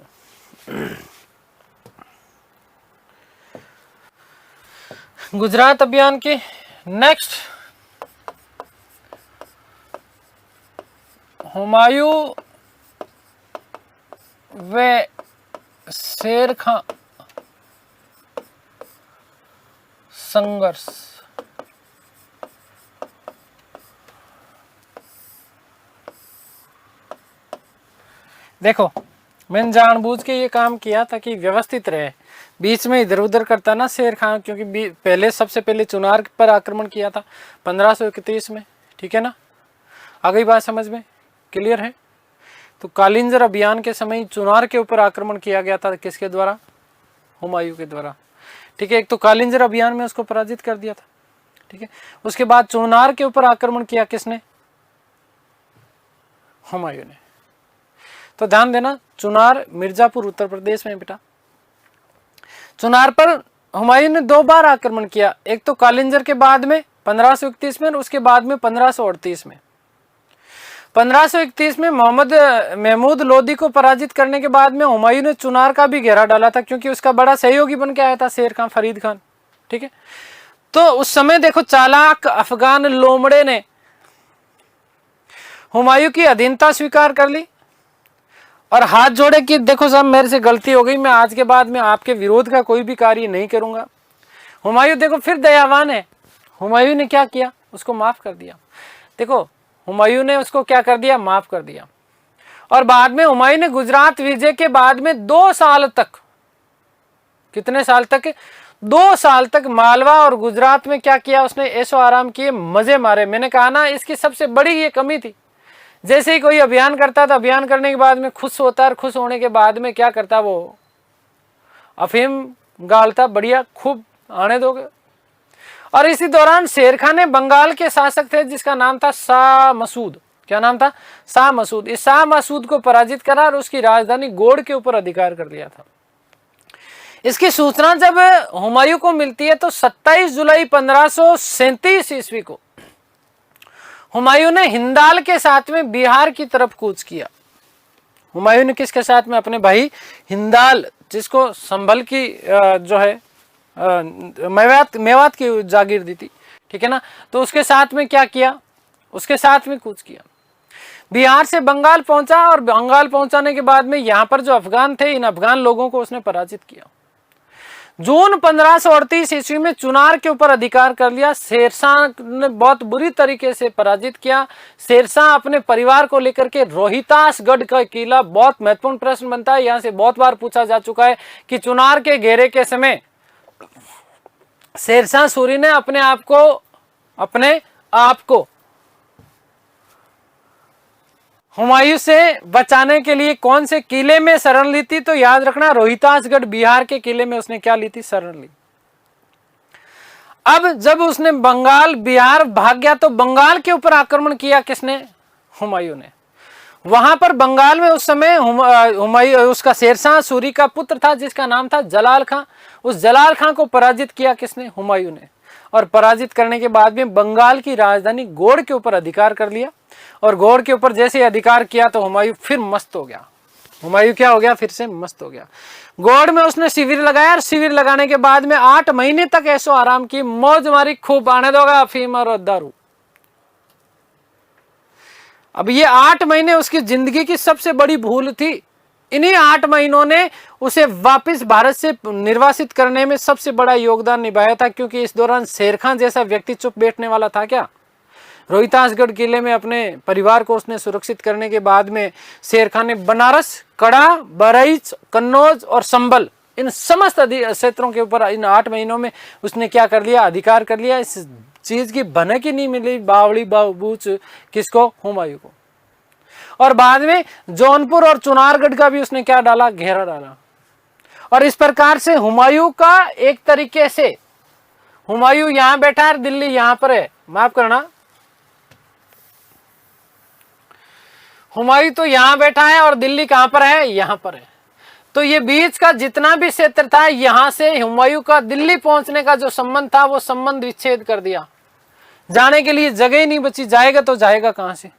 गुजरात अभियान की। नेक्स्ट, हुमायूं व शेर खां संघर्ष। देखो, मैंने जानबूझ के ये काम किया ताकि व्यवस्थित रहे, बीच में इधर उधर करता ना शेर खां, क्योंकि पहले सबसे पहले चुनार पर आक्रमण किया था 1531 में। ठीक है ना, आ गई बात समझ में, क्लियर है। तो कालिंजर अभियान के समय चुनार के ऊपर आक्रमण किया गया था, किसके द्वारा? हुमायूं के द्वारा। ठीक है, एक तो कालिंजर अभियान में उसको पराजित कर दिया था। ठीक है, उसके बाद चुनार के ऊपर आक्रमण किया किसने? हुमायूं ने। तो ध्यान देना, चुनार मिर्जापुर उत्तर प्रदेश में बेटा। चुनार पर हुमायूं ने 2 बार आक्रमण किया, एक तो कालिंजर के बाद में 1531 में और उसके बाद में 1538 में। 1531 में मोहम्मद महमूद लोदी को पराजित करने के बाद में हुमायूं ने चुनार का भी घेरा डाला था, क्योंकि उसका बड़ा सहयोगी बन के आया था शेर खान फरीद खान। ठीक है, तो उस समय देखो चालाक अफगान लोमड़े ने हुमायूं की अधीनता स्वीकार कर ली और हाथ जोड़े कि देखो साहब मेरे से गलती हो गई, मैं आज के बाद में आपके विरोध का कोई भी कार्य नहीं करूंगा। हुमायूं देखो फिर दयावान है, हुमायूं ने क्या किया? उसको माफ कर दिया। देखो, हुमायूं ने उसको क्या कर दिया? माफ कर दिया। और बाद में हुमायूं ने गुजरात विजय के बाद में 2 साल तक, कितने साल तक? 2 साल तक मालवा और गुजरात में क्या किया उसने? ऐशो आराम किए, मजे मारे। मैंने कहा ना, इसकी सबसे बड़ी ये कमी थी, जैसे ही कोई अभियान करता था, अभियान करने के बाद में खुश होता, और खुश होने के बाद में क्या करता? वो अफीम गालता, बढ़िया खूब आने दोगे, और इसी दौरान शेर खान ने बंगाल के शासक थे जिसका नाम था शाह मसूद। क्या नाम था? शाह मसूद। इस शाह मसूद को पराजित करा और उसकी राजधानी गोड़ के ऊपर अधिकार कर लिया था। इसकी सूचना जब हुमायूं को मिलती है तो 27 जुलाई 1537 ईस्वी को हुमायूं ने हिंदाल के साथ में बिहार की तरफ कूच किया। हुमायूं ने किसके साथ में? अपने भाई हिंदाल, जिसको संभल की जो है मेवात की जागीर दी थी, ठीक है ना, तो उसके साथ में क्या किया? उसके साथ में कूच किया, बिहार से बंगाल पहुंचा और बंगाल पहुंचाने के बाद में यहां पर जो अफगान थे, इन अफगान लोगों को उसने पराजित किया। जून 1538 ईस्वी में चुनार के ऊपर अधिकार कर लिया। शेरशाह ने बहुत बुरी तरीके से पराजित किया। शेरशाह अपने परिवार को लेकर के रोहितासगढ़ का किला, बहुत महत्वपूर्ण प्रश्न बनता है, यहां से बहुत बार पूछा जा चुका है कि चुनार के घेरे के समय शेरशाह सूरी ने अपने आप को हुमायूं से बचाने के लिए कौन से किले में शरण ली थी? तो याद रखना, रोहितासगढ़ बिहार के किले में उसने क्या ली थी? शरण ली। अब जब उसने बंगाल बिहार भाग गया तो बंगाल के ऊपर आक्रमण किया किसने? हुमायूं ने। वहां पर बंगाल में उस समय हुमायूं, उसका शेरशाह सूरी का पुत्र था जिसका नाम था जलाल खां। उस जलाल खां को पराजित किया किसने? हुमायूं ने। और पराजित करने के बाद में बंगाल की राजधानी गोड़ के ऊपर अधिकार कर लिया। और गोड़ के ऊपर जैसे ही अधिकार किया तो हुमायूं फिर मस्त हो गया। हुमायूं क्या हो गया? फिर से मस्त हो गया। गोड़ में उसने शिविर लगाया और शिविर लगाने के बाद में 8 महीने तक ऐसो आराम की, मौज मारी, खूब आने दोगा अफीम और दारू। अब ये 8 महीने उसकी जिंदगी की सबसे बड़ी भूल थी। इन्हीं 8 महीनों ने उसे वापस भारत से निर्वासित करने में सबसे बड़ा योगदान निभाया था, क्योंकि इस दौरान शेर खान जैसा व्यक्ति चुप बैठने वाला था क्या? रोहितासगढ़ किले में अपने परिवार को उसने सुरक्षित करने के बाद में शेर खान ने बनारस, कड़ा, बहराइच, कन्नौज और संभल, इन समस्त क्षेत्रों के ऊपर इन 8 महीनों में उसने क्या कर लिया? अधिकार कर लिया। इस चीज की भनक ही नहीं मिली बावड़ी बूच किसको? हुमायूं को। और बाद में जौनपुर और चुनारगढ़ का भी उसने क्या डाला? घेरा डाला। और इस प्रकार से हुमायूं का एक तरीके से, हुमायूं यहां बैठा है, दिल्ली यहां पर है, माफ करना, हुमायूं तो यहां बैठा है और दिल्ली कहां पर है? यहां पर है। तो ये बीच का जितना भी क्षेत्र था, यहां से हुमायूं का दिल्ली पहुंचने का जो संबंध था, वो संबंध विच्छेद कर दिया। जाने के लिए जगह ही नहीं बची, जाएगा तो जाएगा कहां से?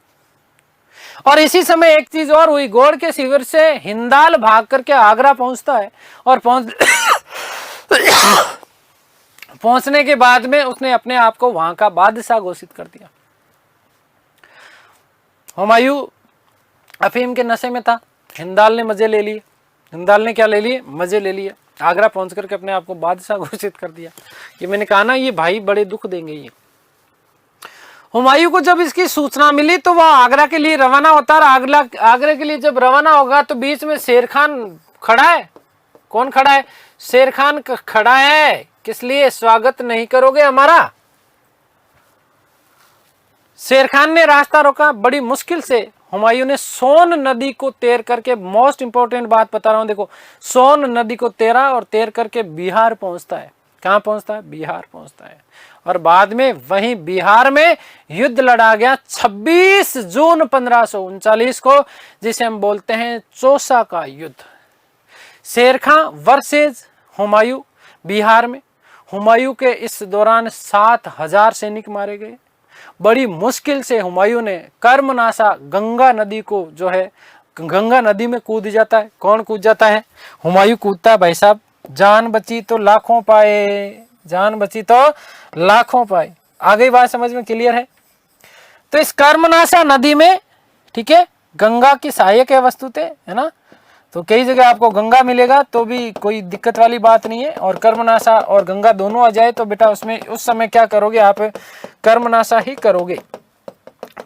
और इसी समय एक चीज और हुई, गोड़ के शिविर से हिंदाल भाग करके आगरा पहुंचता है और पहुंचने के बाद में उसने अपने आप को वहां का बादशाह घोषित कर दिया। हुमायूं अफीम के नशे में था, हिंदाल ने मजे ले लिए। हिंदाल ने क्या ले लिए? मजे ले लिए। आगरा पहुंच करके अपने आप को बादशाह घोषित कर दिया। ये मैंने कहा ना, ये भाई बड़े दुख देंगे ये। हुमायूं को जब इसकी सूचना मिली तो वह आगरा के लिए रवाना होता है। आगरा के लिए जब रवाना होगा तो बीच में शेर खान खड़ा है। कौन खड़ा है? शेर खान खड़ा है। किस लिए? स्वागत नहीं करोगे हमारा? शेर खान ने रास्ता रोका। बड़ी मुश्किल से हुमायूं ने सोन नदी को तैर करके, मोस्ट इंपोर्टेंट बात बता रहा हूं, देखो, सोन नदी को तैरा और तैर करके बिहार पहुंचता है। कहां पहुंचता है? बिहार पहुंचता है। और बाद में वहीं बिहार में युद्ध लड़ा गया 26 जून 1539 को, जिसे हम बोलते हैं चौसा का युद्ध। शेर खां वर्सेस हुमायूं बिहार में। हुमायूं के इस दौरान 7000 सैनिक मारे गए। बड़ी मुश्किल से हुमायूं ने कर्मनाशा गंगा नदी को, जो है गंगा नदी में कूद जाता है। कौन कूद जाता है? हुमायूं कूदता है भाई साहब। जान बची तो लाखों पाए, जान बची तो लाखों पाए। आ गई बात समझ में? क्लियर है? तो इस कर्मनाशा नदी में, ठीक है, गंगा की सहायक है वस्तुते, है ना, तो कई जगह आपको गंगा मिलेगा तो भी कोई दिक्कत वाली बात नहीं है। और कर्मनाशा और गंगा दोनों आ जाए तो बेटा उसमें उस समय क्या करोगे आप? कर्मनाशा ही करोगे।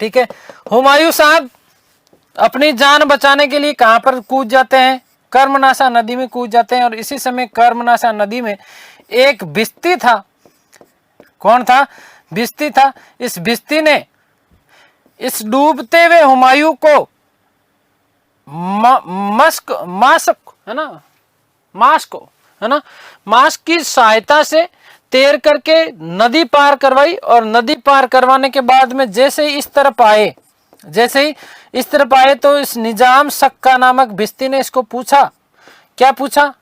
ठीक है। हुमायूं साहब अपनी जान बचाने के लिए कहां पर कूद जाते हैं? कर्मनाशा नदी में कूद जाते हैं। और इसी समय कर्मनाशा नदी में एक भिस्ती था। कौन था? भिस्ती था। इस भिस्ती ने इस डूबते हुए हुमायूं को मास्क की सहायता से तैर करके नदी पार करवाई, और नदी पार करवाने के बाद में जैसे ही इस तरफ आए, जैसे ही इस तरफ आए तो इस निजाम सक्का नामक भिश्ती ने इसको पूछा, क्या पूछा,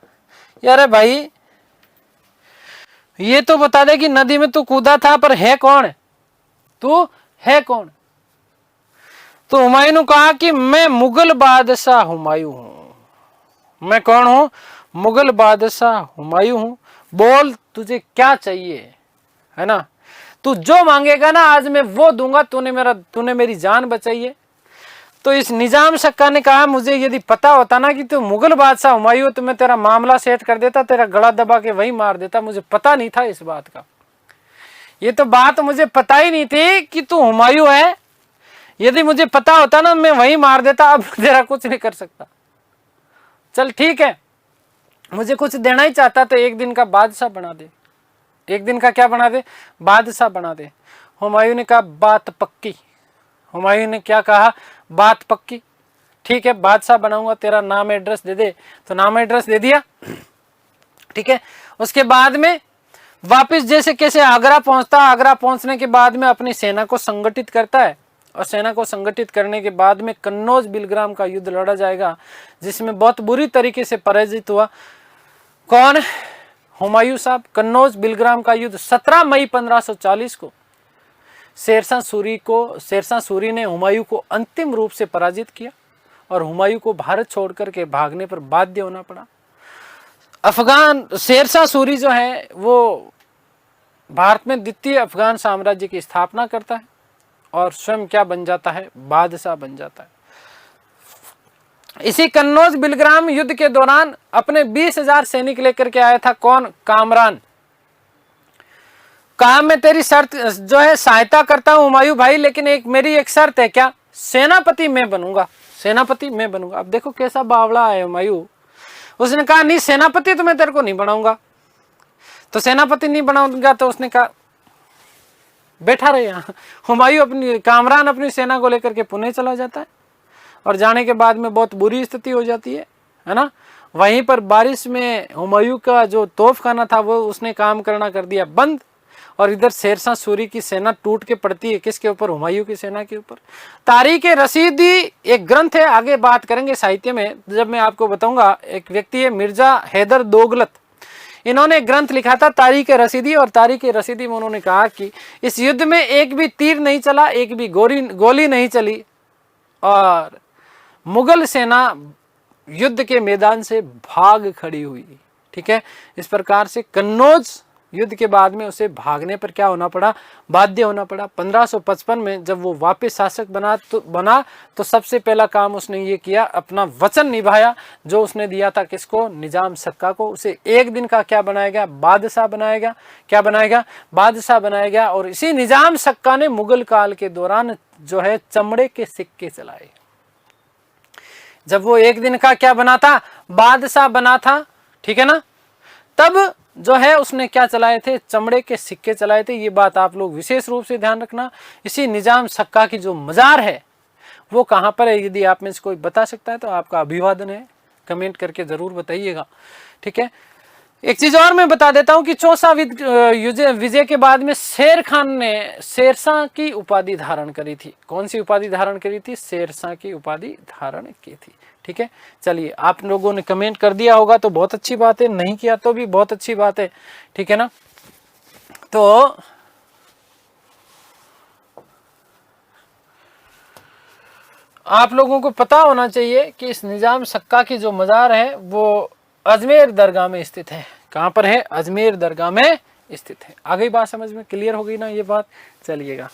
यार भाई ये तो बता दे कि नदी में तू कूदा था पर है कौन, तू है कौन। तो हुमायूं ने कहा कि मैं मुगल बादशाह हुमायूं हूं। मैं कौन हूं, मुगल बादशाह हुमायूं हूं। बोल तुझे क्या चाहिए, है ना, तू जो मांगेगा ना आज मैं वो दूंगा, तूने मेरी जान बचाई है। तो इस निजाम सक्का ने कहा मुझे यदि पता होता ना कि तू मुगल बादशाह हुमायूं तो मैं तेरा मामला सेट कर देता, तेरा गला दबा के वही मार देता। मुझे पता नहीं था इस बात का, ये तो बात मुझे पता ही नहीं थी कि तू हुमायूं है। यदि मुझे पता होता ना मैं वही मार देता, अब तेरा कुछ नहीं कर सकता। चल ठीक है, मुझे कुछ देना ही चाहता तो एक दिन का बादशाह बना दे, एक दिन का क्या बना दे, बादशाह बना दे। हुमायूं ने कहा बात पक्की। हुमायूं ने क्या कहा, बात पक्की, ठीक है बादशाह बनाऊंगा, तेरा नाम एड्रेस दे दे। तो नाम एड्रेस दे दिया, ठीक है। उसके बाद में वापस जैसे कैसे आगरा पहुंचता, आगरा पहुंचने के बाद में अपनी सेना को संगठित करता है, और सेना को संगठित करने के बाद में कन्नौज बिलग्राम का युद्ध लड़ा जाएगा, जिसमें बहुत बुरी तरीके से पराजित हुआ। कौन, हुमायूं साहब। कन्नौज बिलग्राम का युद्ध 17 मई 1540 को शेरशाह सूरी ने हुमायूं को अंतिम रूप से पराजित किया, और हुमायूं को भारत छोड़ करके भागने पर बाध्य होना पड़ा। अफगान शेरशाह सूरी जो है वो भारत में द्वितीय अफगान साम्राज्य की स्थापना करता है, और स्वयं क्या बन जाता है, बादशाह बन जाता है। इसी कन्नौज बिलग्राम युद्ध के दौरान अपने 20,000 सैनिक लेकर के आया था कौन, कामरान। कहा मैं तेरी शर्त जो है सहायता करता हूं हुमायूं भाई, लेकिन मेरी एक शर्त है, क्या, सेनापति मैं बनूंगा, सेनापति मैं बनूंगा। अब देखो कैसा बावड़ा है हुमायूं। उसने कहा नहीं सेनापति तो मैं तेरे को नहीं बनाऊंगा। तो सेनापति नहीं बनाऊंगा तो उसने कहा बैठा रहे यहाँ। हुमायूं कामरान अपनी सेना को लेकर के पुणे चला जाता है, और जाने के बाद में बहुत बुरी स्थिति हो जाती है ना। वहीं पर बारिश में हुमायूं का जो तोपखाना था वो उसने काम करना कर दिया बंद, और इधर शेरशाह सूरी की सेना टूट के पड़ती है, किसके ऊपर, हुमायूं की सेना के ऊपर। तारीख रसीदी एक ग्रंथ है, आगे बात करेंगे साहित्य में जब मैं आपको बताऊंगा। एक व्यक्ति है मिर्जा हैदर दोगलत, इन्होंने एक ग्रंथ लिखा था तारीख रसीदी, और तारीख रसीदी में उन्होंने कहा कि इस युद्ध में एक भी तीर नहीं चला, एक भी गोली नहीं चली, और मुगल सेना युद्ध के मैदान से भाग खड़ी हुई। ठीक है, इस प्रकार से कन्नौज युद्ध के बाद में उसे भागने पर क्या होना पड़ा, बाध्य होना पड़ा। 1555 में जब वो वापस शासक बना तो सबसे पहला काम उसने ये किया, अपना वचन निभाया जो उसने दिया था किसको, निजाम सक्का को। उसे एक दिन का क्या बनाया गया, बादशाह बनाया गया। क्या बनाया गया, बादशाह बनाया गया। और इसी निजाम सक्का ने मुगल काल के दौरान जो है चमड़े के सिक्के चलाए। जब वो एक दिन का क्या बना था, बादशाह बना था, ठीक है ना, तब जो है उसने क्या चलाए थे, चमड़े के सिक्के चलाए थे। ये बात आप लोग विशेष रूप से ध्यान रखना। इसी निजाम सक्का की जो मजार है वो कहाँ पर है, यदि आप में से कोई बता सकता है तो आपका अभिवादन है, कमेंट करके जरूर बताइएगा। ठीक है, एक चीज और मैं बता देता हूं कि चौसा विजय के बाद में शेर खान ने शेरशाह की उपाधि धारण करी थी। कौन सी उपाधि धारण करी थी, शेरशाह की उपाधि धारण की थी। ठीक है, चलिए आप लोगों ने कमेंट कर दिया होगा तो बहुत अच्छी बात है, नहीं किया तो भी बहुत अच्छी बात है। ठीक है ना, तो आप लोगों को पता होना चाहिए कि इस निजाम सक्का की जो मजार है वो अजमेर दरगाह में स्थित है। कहां पर है, अजमेर दरगाह में स्थित है। आ गई बात समझ में, क्लियर हो गई ना ये बात। चलिएगा,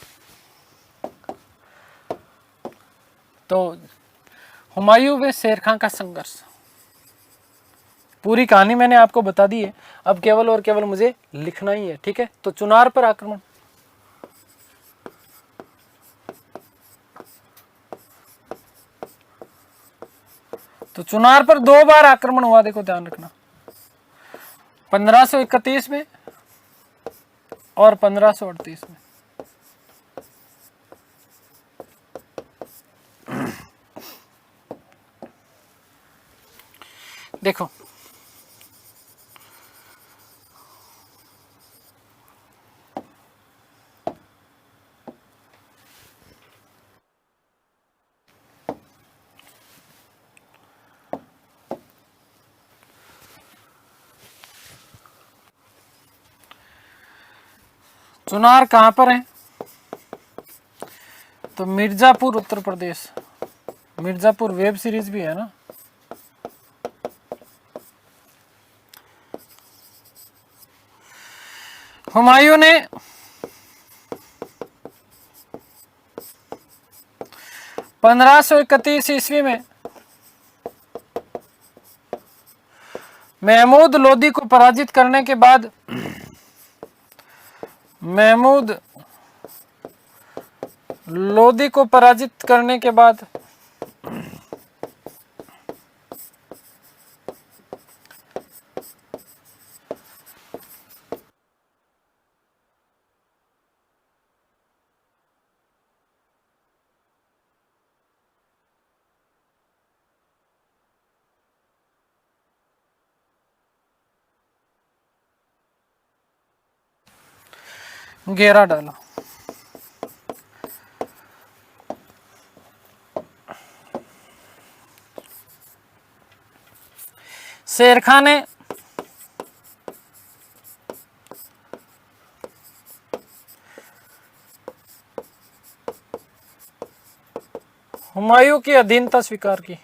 तो हुमायूं व शेर खान का संघर्ष, पूरी कहानी मैंने आपको बता दी है। अब केवल और केवल मुझे लिखना ही है। ठीक है, तो चुनार पर आक्रमण, तो चुनार पर 2 बार आक्रमण हुआ, देखो ध्यान रखना, 1531 में और 1538 में। देखो चुनार कहाँ पर है? तो मिर्जापुर उत्तर प्रदेश। मिर्जापुर वेब सीरीज भी है ना। हुमायूं ने 1531 ईस्वी में महमूद लोदी को पराजित करने के बाद महमूद लोदी को पराजित करने के बाद घेरा डाला। शेर खान ने हुमायूं की अधीनता स्वीकार की।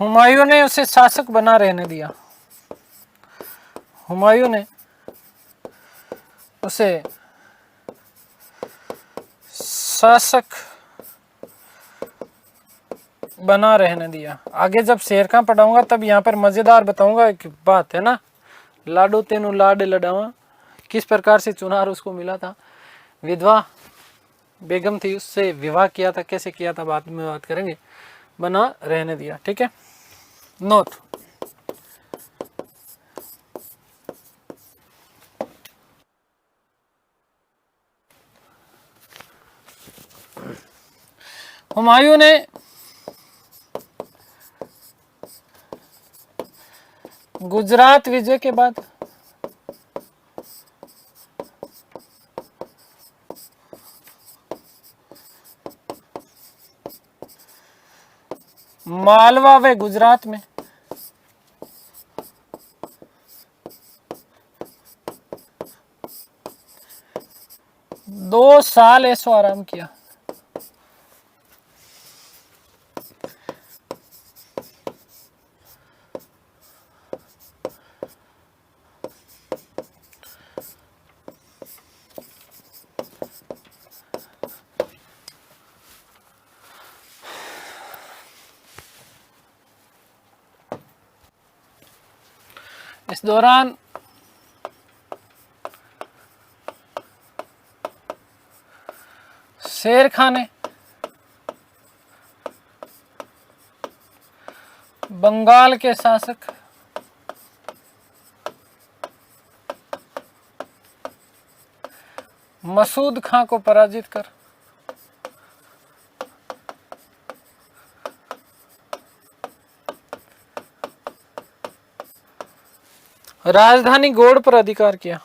हुमायूं ने उसे शासक बना रहने दिया। हुमायूं ने उसे शासक बना रहने दिया। आगे जब शेर खां पढ़ाऊंगा तब यहाँ पर मजेदार बताऊंगा एक बात है ना। लाडो तेनु लाड लडावा, किस प्रकार से चुनार उसको मिला था। विधवा बेगम थी, उससे विवाह किया था, कैसे किया था बाद में बात करेंगे। बना रहने दिया, ठीक है। नोट, हुमायूं ने गुजरात विजय के बाद मालवा व गुजरात में 2 साल ऐसो आराम किया। इस दौरान शेर खान ने बंगाल के शासक मसूद खां को पराजित कर राजधानी गौड़ पर अधिकार किया।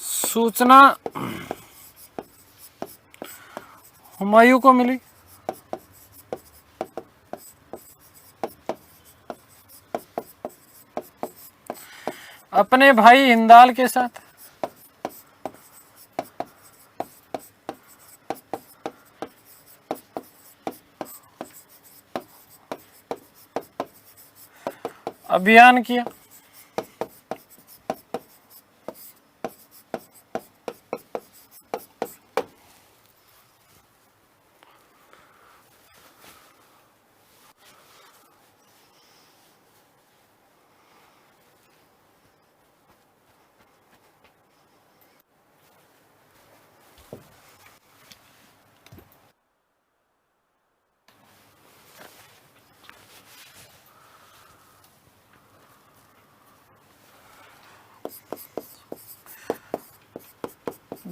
सूचना हुमायूं को मिली। अपने भाई हिंदाल के साथ अभियान किया।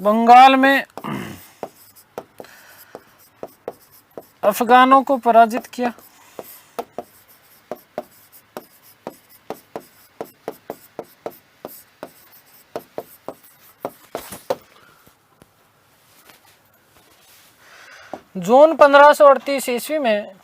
बंगाल में अफगानों को पराजित किया। जून 1538 ईस्वी में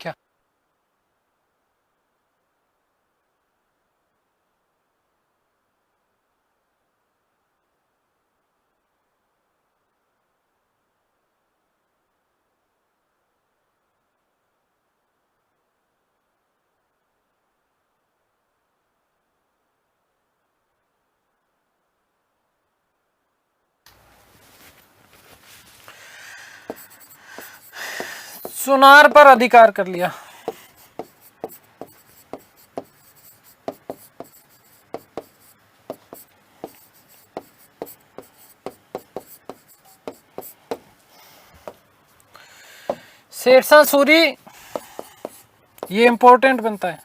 क्या सुनार पर अधिकार कर लिया। शेरशाह सूरी, ये इंपॉर्टेंट बनता है।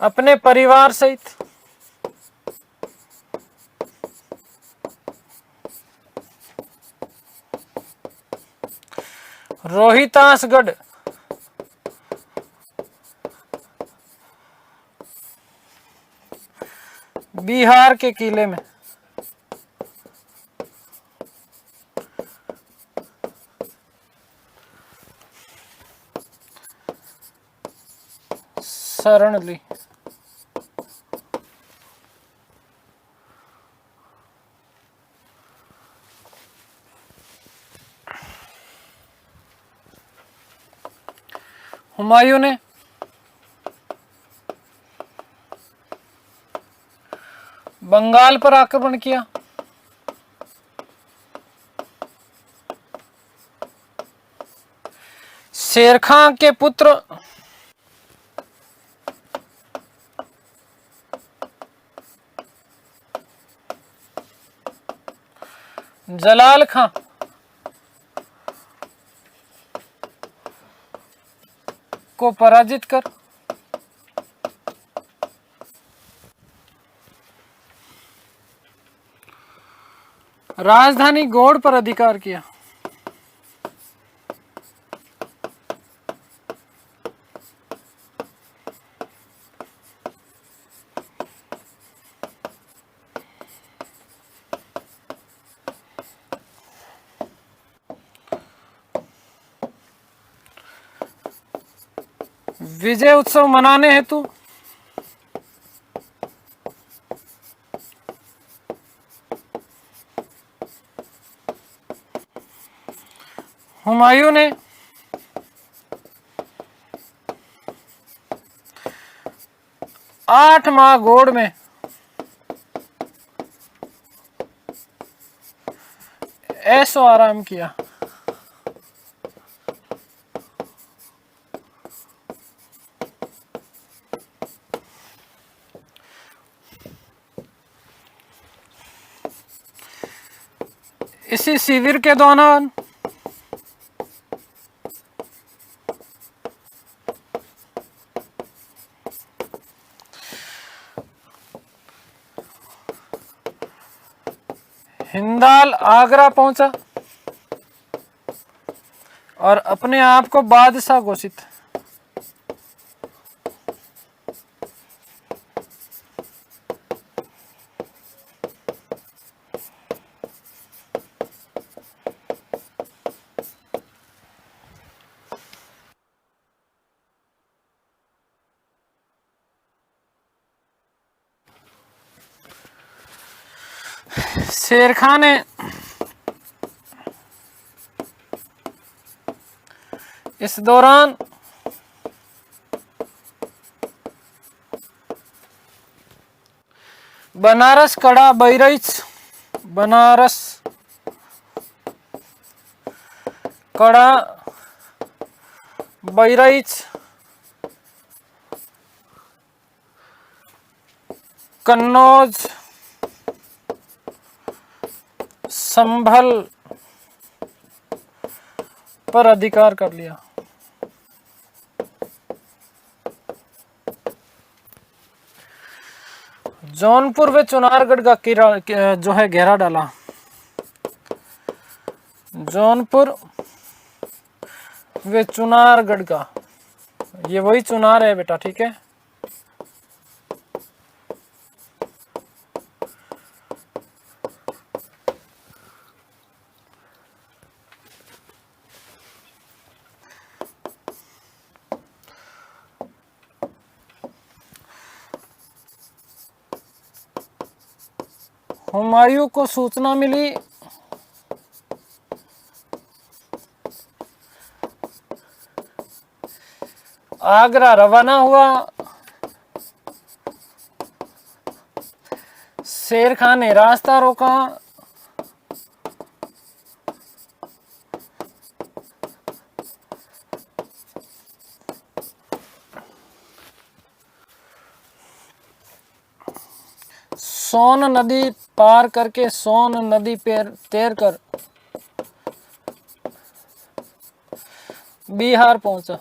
अपने परिवार सहित रोहितासगढ़ बिहार के किले में शरण ली। हुमायूं ने बंगाल पर आक्रमण किया। शेर खां के पुत्र जलाल खां को पराजित कर राजधानी गौड़ पर अधिकार किया। विजय उत्सव मनाने हेतु हुमायूं ने 8 माह गौड़ में ऐशो आराम किया। इसी शिविर के दौरान हिंदाल आगरा पहुंचा और अपने आप को बादशाह घोषित। शेर खां ने इस दौरान बनारस, कड़ा, बहराइच, बनारस, कड़ा, बहराइच, कन्नौज, संभल पर अधिकार कर लिया। जौनपुर व चुनारगढ़ का जो है घेरा डाला। जौनपुर व चुनारगढ़ का, ये वही चुनार है बेटा, ठीक है। हुमायूं को सूचना मिली आगरा रवाना हुआ। शेर खान ने रास्ता रोका। सोन नदी पार करके सोन नदी पर तैर कर बिहार पहुंचा।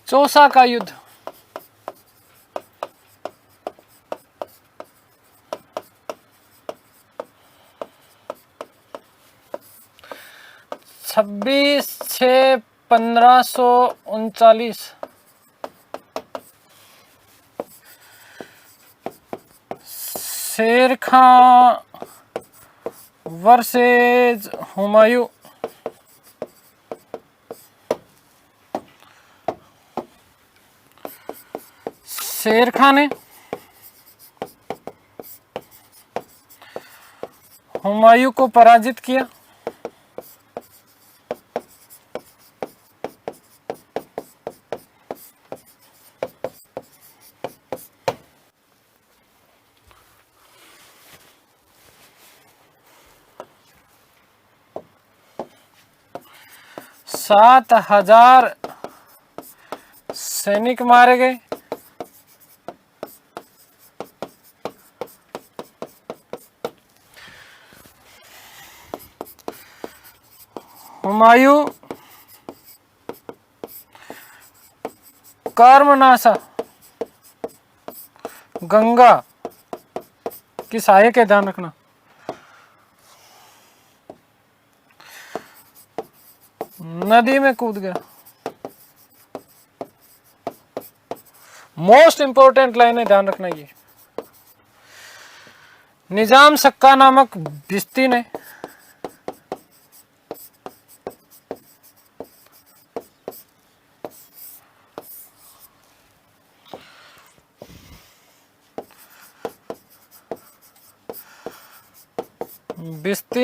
चौसा का युद्ध, छब्बीस 6/1539। शेर खां वर्सेज हुमायूं। शेर खां ने हुमायूं को पराजित किया। सात 7,000 सैनिक मारे गए। हुमायूं कर्मनाशा गंगा की सहायक है, ध्यान रखना। नदी में कूद गया। मोस्ट इंपोर्टेंट लाइन है, ध्यान रखना। ये निजाम सक्का नामक भिस्ती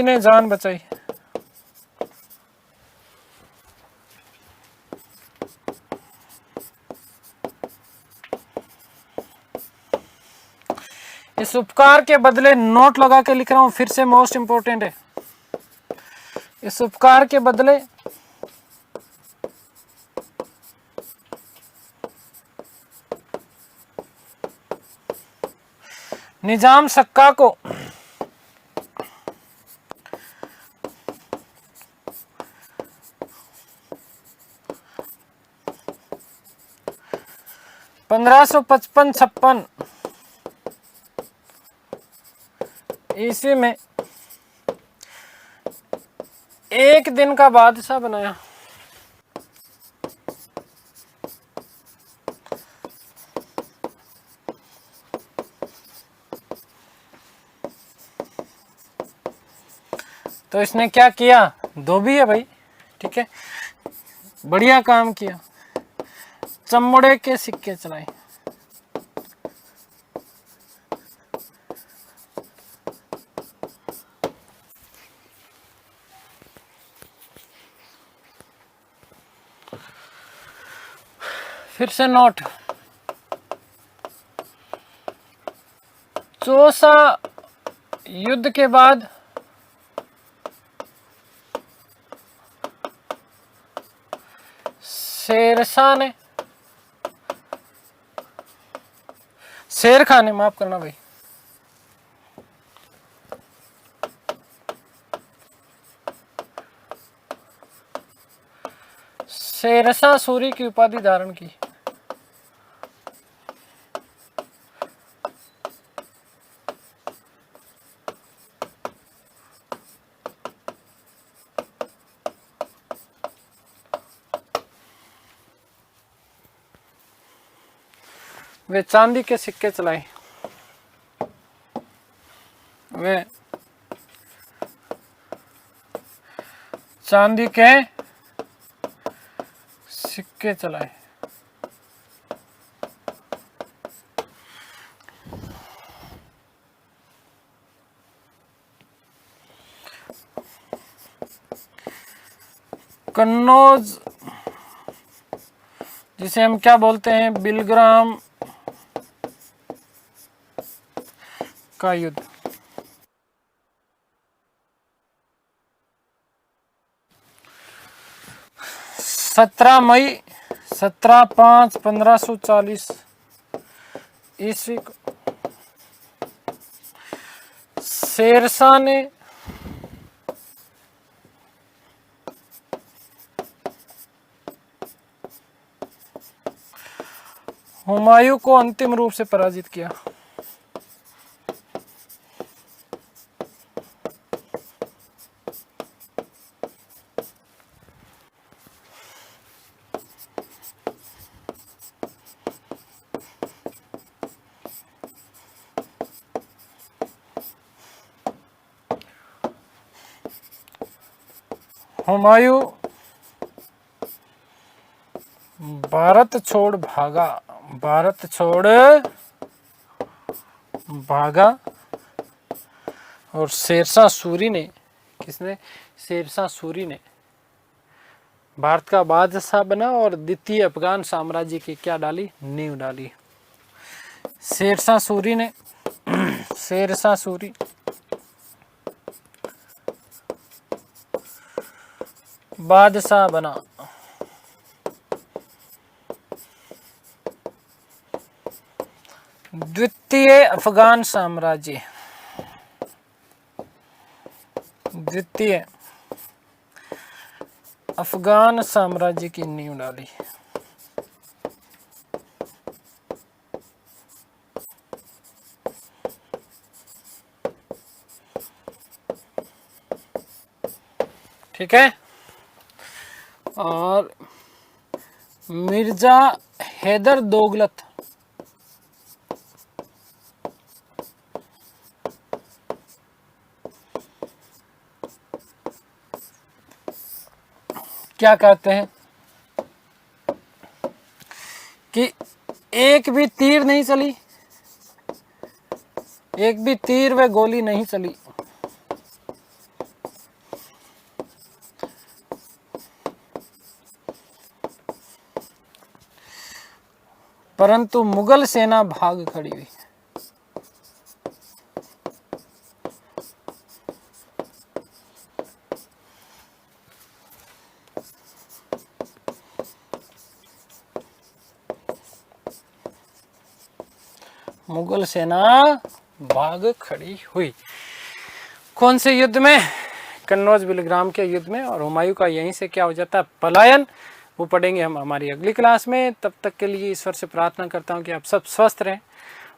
ने जान बचाई। इस उपकार के बदले, नोट लगा के लिख रहा हूं, फिर से मोस्ट इंपोर्टेंट है। इस उपकार के बदले निजाम सक्का को (1555-56) ईस्वी में एक दिन का बादशाह बनाया। तो इसने क्या किया? धोबी है भाई, ठीक है, बढ़िया काम किया। चमड़े के सिक्के चलाए। फिर से नोट, चौसा युद्ध के बाद शेरशाह ने, शेर खान ने, माफ करना भाई, शेरशाह सूरी की उपाधि धारण की। वे चांदी के सिक्के चलाए, वे चांदी के सिक्के चलाए। कन्नौज, जिसे हम क्या बोलते हैं, बिलग्राम का युद्ध। मई 17/5/1540 ईस्वी को शेरशाह ने हुमायूं को अंतिम रूप से पराजित किया। हुमायूं भारत छोड़ भागा, भारत छोड़ भागा और शेरशाह सूरी ने, किसने, शेरशाह सूरी ने भारत का बादशाह बना और द्वितीय अफगान साम्राज्य की क्या डाली, नींव डाली। शेरशाह सूरी ने, शेरशाह सूरी बादशाह बना, द्वितीय अफगान साम्राज्य, द्वितीय अफगान साम्राज्य की नींव डाली। ठीक है। और मिर्जा हैदर दोगलत, क्या कहते हैं कि एक भी तीर नहीं चली, एक भी तीर व गोली नहीं चली, परंतु मुगल सेना भाग खड़ी हुई। मुगल सेना भाग खड़ी हुई। कौन से युद्ध में? कन्नौज बिलग्राम के युद्ध में। और हुमायूं का यहीं से क्या हो जाता है, पलायन। वो पढ़ेंगे हम हमारी अगली क्लास में। तब तक के लिए ईश्वर से प्रार्थना करता हूँ कि आप सब स्वस्थ रहें,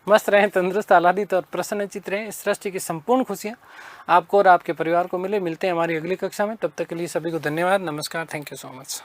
मस्त रहें, तंदुरुस्त, आह्लादित और प्रसन्नचित रहें। इस सृष्टि की संपूर्ण खुशियाँ आपको और आपके परिवार को मिलते हैं हमारी अगली कक्षा में। तब तक के लिए सभी को धन्यवाद, नमस्कार, थैंक यू सो मच।